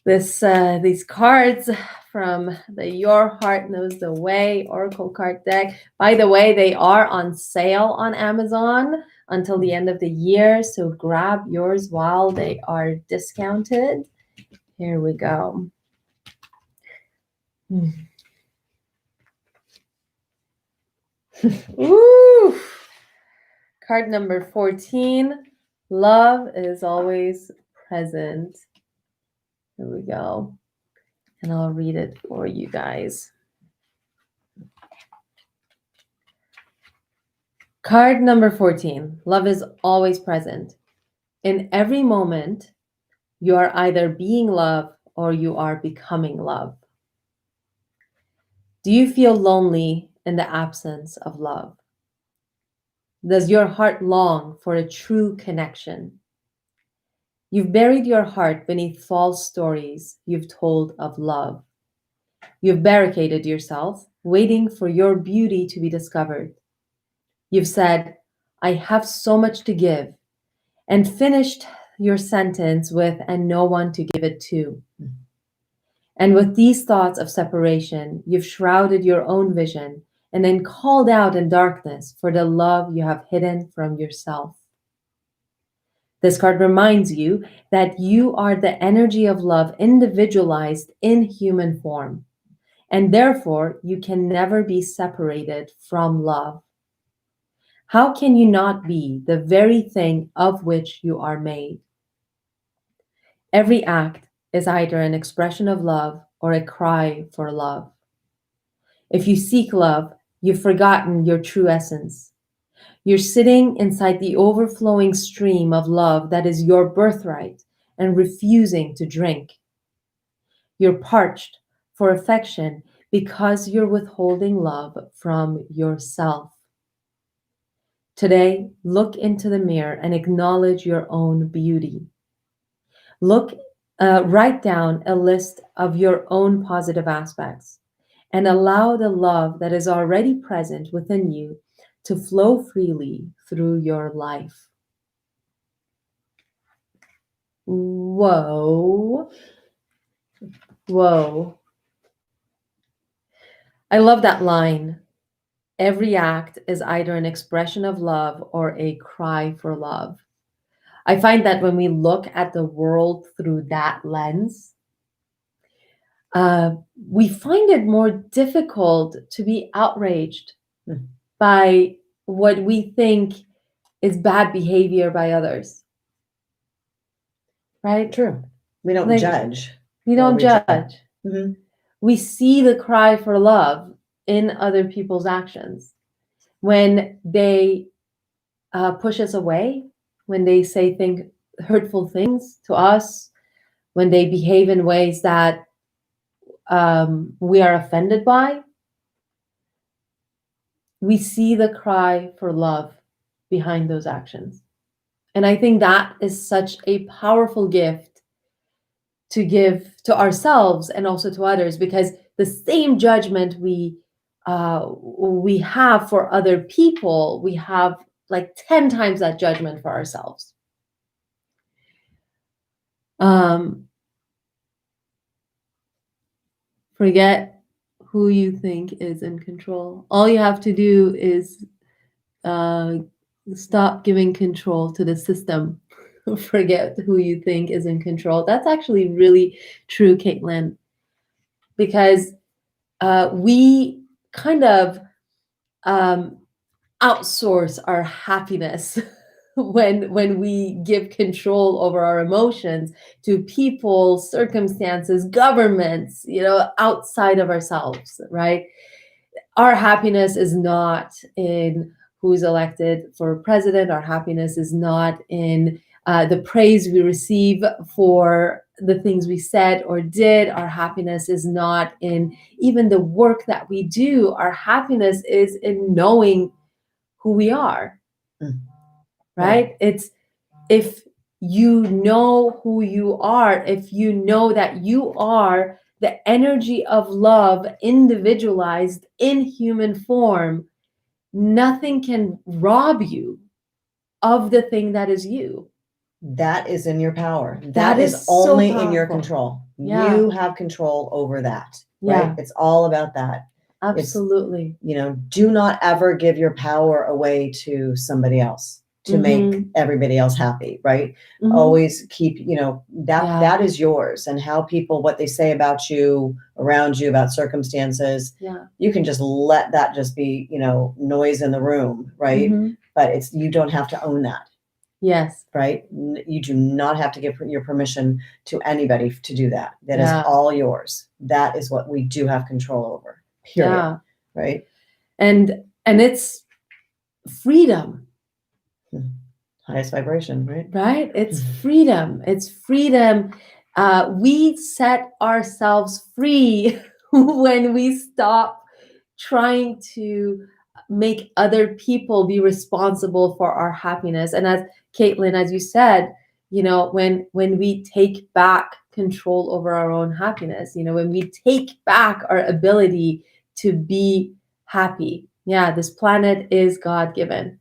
these cards from the Your Heart Knows the Way Oracle card deck. By the way, they are on sale on Amazon until the end of the year, so grab yours while they are discounted. Here we go. Ooh. Card number 14. Love is always present. Here we go. And I'll read it for you guys. Card number 14. Love is always present. In every moment, you are either being love or you are becoming love. Do you feel lonely in the absence of love? Does your heart long for a true connection? You've buried your heart beneath false stories you've told of love. You've barricaded yourself, waiting for your beauty to be discovered. You've said, I have so much to give, and finished your sentence with, and no one to give it to. And with these thoughts of separation, you've shrouded your own vision and then called out in darkness for the love you have hidden from yourself. This card reminds you that you are the energy of love individualized in human form, and therefore you can never be separated from love. How can you not be the very thing of which you are made? Every act is either an expression of love or a cry for love. If you seek love, You've forgotten your true essence. You're sitting inside the overflowing stream of love that is your birthright and refusing to drink. You're parched for affection because you're withholding love from yourself. Today, look into the mirror and acknowledge your own beauty. Write down a list of your own positive aspects and allow the love that is already present within you to flow freely through your life. Whoa. Whoa. I love that line. Every act is either an expression of love or a cry for love. I find that when we look at the world through that lens, we find it more difficult to be outraged by what we think is bad behavior by others. Right? True. We don't judge. We don't judge. Mm-hmm. We see the cry for love in other people's actions. When they push us away, when they say hurtful things to us, when they behave in ways that we are offended by, we see the cry for love behind those actions. And I think that is such a powerful gift to give to ourselves and also to others, because the same judgment we have for other people, we have like 10 times that judgment for ourselves. Forget who you think is in control. All you have to do is stop giving control to the system. Forget who you think is in control. That's actually really true, Caitlin, because we kind of outsource our happiness when we give control over our emotions to people, circumstances, governments, outside of ourselves, right? Our happiness is not in who's elected for president. Our happiness is not in the praise we receive for the things we said or did. Our happiness is not in even the work that we do. Our happiness is in knowing who we are, right? It's if you know who you are, if you know that you are the energy of love individualized in human form, nothing can rob you of the thing that is you. That is in your power. That is only in your control. Yeah. You have control over that. Yeah. Right? It's all about that. Absolutely. Do not ever give your power away to somebody else to make everybody else happy, right? Always keep, that is yours. And how people, what they say about you, around you, about circumstances, you can just let that just be, noise in the room, right? But you don't have to own that. Yes. Right? You do not have to give your permission to anybody to do that. That is all yours. That is what we do have control over. Period. Yeah. Right? And it's freedom. Highest vibration, right? Right? It's freedom. It's freedom. We set ourselves free when we stop trying to make other people be responsible for our happiness. And as Caitlin, as you said, when we take back control over our own happiness, when we take back our ability to be happy. Yeah, this planet is God-given.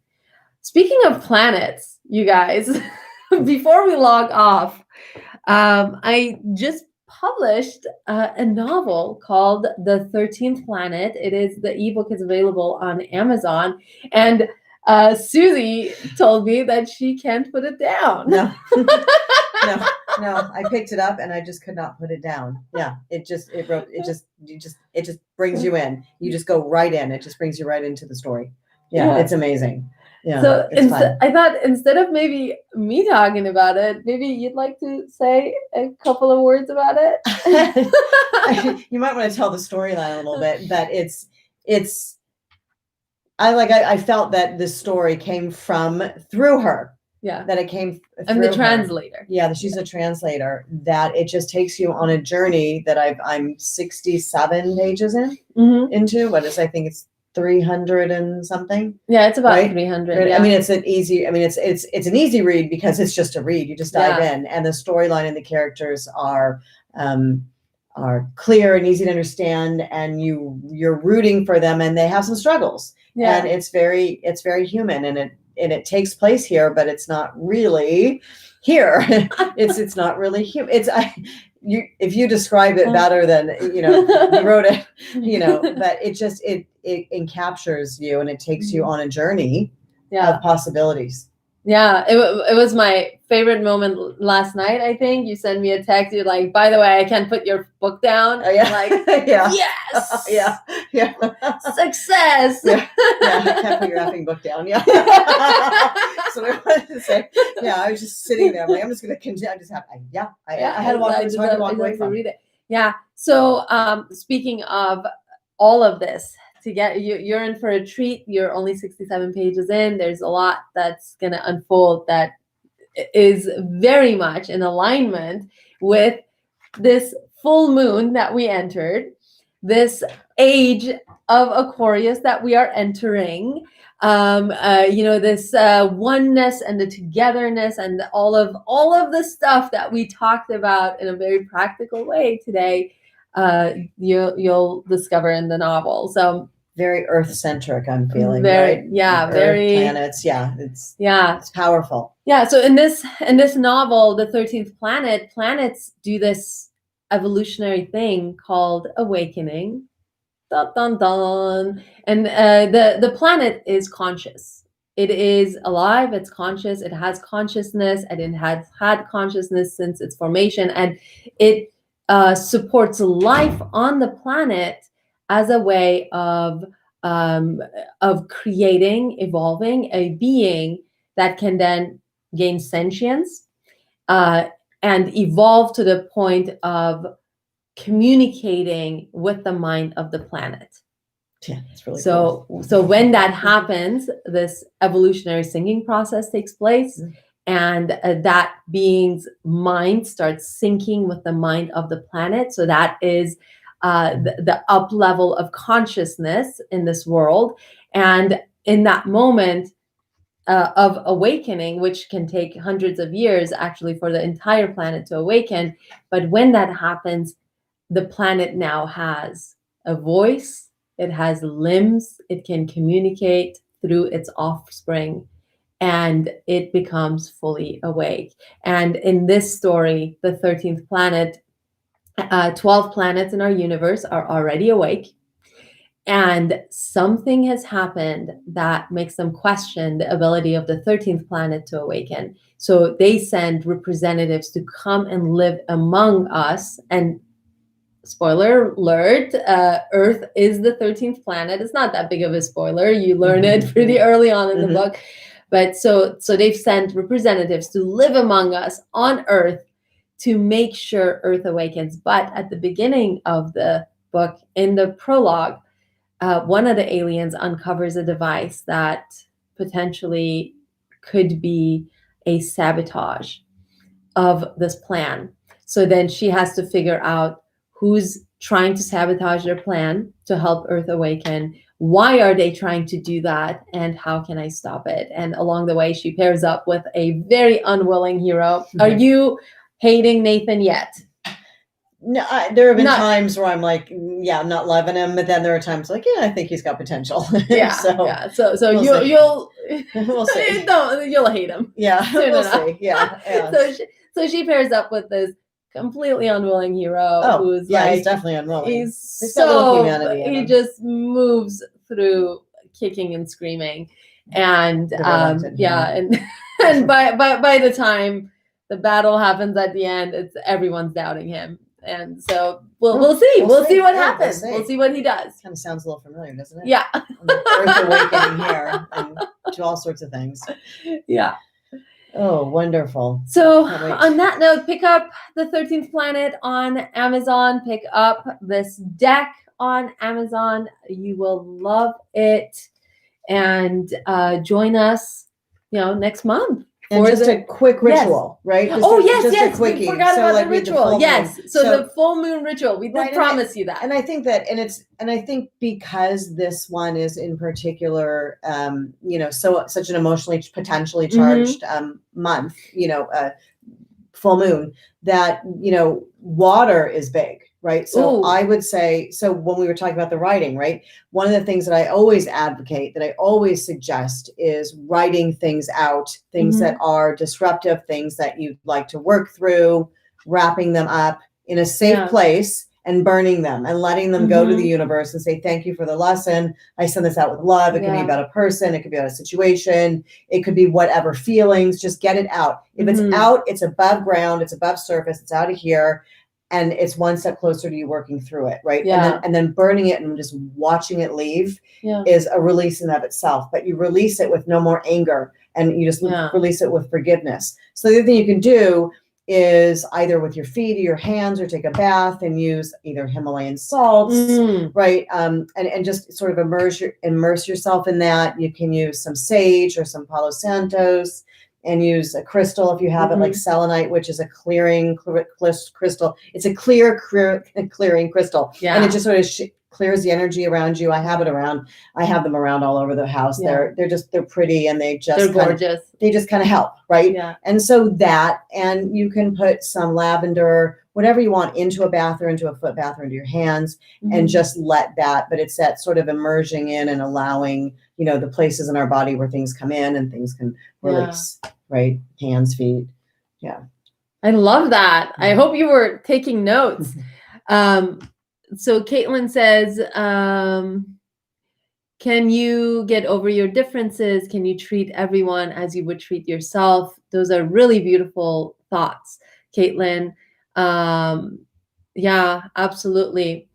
Speaking of planets, you guys, before we log off, I just published a novel called The 13th Planet. The ebook is available on Amazon. And Susie told me that she can't put it down. No. No, I picked it up and I just could not put it down. Yeah, it just brings you in. You just go right in. It just brings you right into the story. Yeah. It's amazing. Yeah. So I thought instead of maybe me talking about it, maybe you'd like to say a couple of words about it. You might want to tell the storyline a little bit, but it's I felt that this story came through her. Yeah. That it came I'm through the translator. Yeah, that she's a translator. That it just takes you on a journey that I'm 67 pages into. What is, I think it's 300 and something. Yeah, it's about right? 300. Yeah. I mean, it's an easy read because it's just a read. You just dive in, and the storyline and the characters are clear and easy to understand, and you're rooting for them, and they have some struggles. And it's very human, and it takes place here, but it's not really here. it's not really human. If you describe it better than you wrote it, but it encaptures you, and it takes you on a journey of possibilities. Yeah, it was my favorite moment last night. I think you sent me a text. You're like, by the way, I can't put your book down. Oh, yeah. I'm like, yes, yeah, success. I can't put your effing book down. Yeah. So I wanted to say, I was just sitting there. I'm like, I'm just going to continue. I had to walk. It was hard to walk away from. Read it. Yeah. So speaking of all of this, to get you're in for a treat. You're only 67 pages in. There's a lot that's going to unfold that is very much in alignment with this full moon that we entered, this age of Aquarius that we are entering, this oneness and the togetherness and all of the stuff that we talked about in a very practical way today. You'll discover in the novel. So very earth-centric, I'm feeling, very, right? Yeah, very planets. Yeah, it's powerful. Yeah. So in this novel, The 13th Planet, planets do this evolutionary thing called awakening. Dun, dun, dun. And the planet is conscious. It is alive. It's conscious. It has consciousness, and it has had consciousness since its formation, and it supports life on the planet as a way of creating, evolving a being that can then gain sentience and evolve to the point of communicating with the mind of the planet. Yeah, that's really cool. So when that happens, this evolutionary singing process takes place, and that being's mind starts syncing with the mind of the planet. So that is the up level of consciousness in this world. And in that moment of awakening, which can take hundreds of years actually for the entire planet to awaken, but when that happens, the planet now has a voice, it has limbs, it can communicate through its offspring, and it becomes fully awake. And in this story, the 13th planet, 12 planets in our universe are already awake. And something has happened that makes them question the ability of the 13th planet to awaken. So they send representatives to come and live among us. And spoiler alert, Earth is the 13th planet. It's not that big of a spoiler. You learn it pretty early on in the book. But so they've sent representatives to live among us on Earth to make sure Earth awakens. But at the beginning of the book, in the prologue, one of the aliens uncovers a device that potentially could be a sabotage of this plan. So then she has to figure out who's trying to sabotage their plan to help Earth awaken. Why are they trying to do that? And how can I stop it? And along the way, she pairs up with a very unwilling hero. Are you hating Nathan yet? No, there have been times where I'm like, I'm not loving him, but then there are times like, I think he's got potential. So we'll see. You'll hate him. Yeah, we'll see. Yeah. So she pairs up with this completely unwilling hero who's he's definitely unwilling. He's got a little humanity in him. He just moves through kicking and screaming, and and by the time the battle happens at the end, everyone's doubting him. And so we'll see. We'll see what happens. We'll see what he does. Kind of sounds a little familiar, doesn't it? Yeah. Earth awakening here and to all sorts of things. Yeah. Oh, wonderful. So on that note, pick up The 13th Planet on Amazon. Pick up this deck on Amazon. You will love it. and join us, next month. And just a quick ritual, right? Just a quickie. We forgot about the ritual. So the full moon ritual. We did promise you that. And I think that, I think because this one is in particular, such an emotionally potentially charged month, full moon, that water is big. Right. So I would say, so when we were talking about the writing, right, one of the things that I always advocate, that I always suggest, is writing things out, things that are disruptive, things that you'd like to work through, wrapping them up in a safe place and burning them and letting them go to the universe and say, thank you for the lesson. I send this out with love. It could be about a person. It could be about a situation. It could be whatever feelings. Just get it out. If it's out, it's above ground. It's above surface. It's out of here. And it's one step closer to you working through it, right? Yeah. And then burning it and just watching it leave is a release in of itself. But you release it with no more anger, and you just release it with forgiveness. So the other thing you can do is either with your feet or your hands, or take a bath and use either Himalayan salts, right? And just sort of immerse yourself in that. You can use some sage or some Palo Santos, and use a crystal if you have it, like selenite, which is a clearing crystal. It's a clearing crystal. Yeah. And it just sort of clears the energy around you. I have them around all over the house. Yeah. They're pretty, and they're gorgeous. They just kind of help, right? Yeah. And so and you can put some lavender, whatever you want, into a bath or into a foot bath or into your hands, and just let that, but it's that sort of immersing in and allowing, the places in our body where things come in and things can release, right? Hands, feet. Yeah. I love that. I hope you were taking notes. So Caitlin says, can you get over your differences? Can you treat everyone as you would treat yourself? Those are really beautiful thoughts, Caitlin. Yeah, absolutely.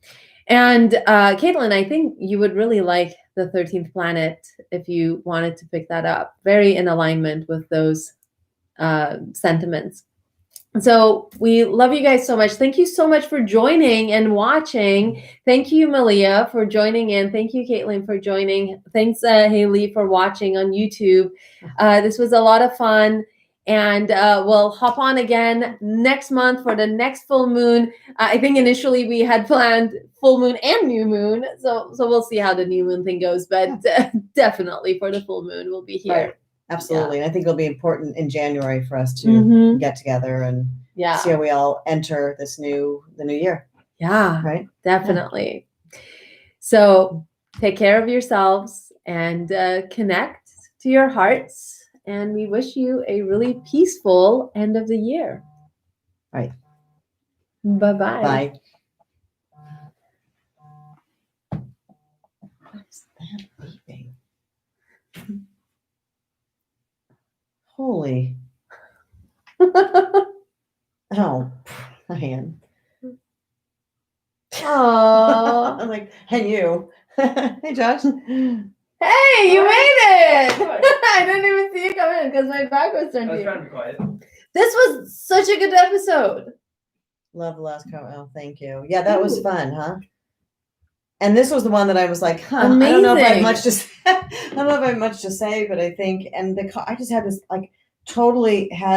And Caitlin, I think you would really like the 13th planet if you wanted to pick that up. Very in alignment with those sentiments. So we love you guys so much. Thank you so much for joining and watching. Thank you, Malia, for joining in. Thank you, Caitlin, for joining. Thanks, Haley, for watching on YouTube. This was a lot of fun. And we'll hop on again next month for the next full moon. I think initially we had planned full moon and new moon. So we'll see how the new moon thing goes. But definitely for the full moon, we'll be here. Right. Absolutely. And I think it'll be important in January for us to get together and see how we all enter the new year. Yeah, right. Definitely. Yeah. So take care of yourselves and connect to your hearts. And we wish you a really peaceful end of the year. Right. Bye-bye. Bye. What's that beeping? Holy. Oh, man. Oh. I'm like, and you. Hey, Josh. Hey, you made it! I didn't even see you come in because my back was turned to you. I was trying to be quiet. This was such a good episode. Love the last comment. Oh, thank you. Yeah, that was fun, huh? And this was the one that I was like, Amazing. I don't know if I have much to say. I don't know if I have much to say, but I think, I just had this, like, totally had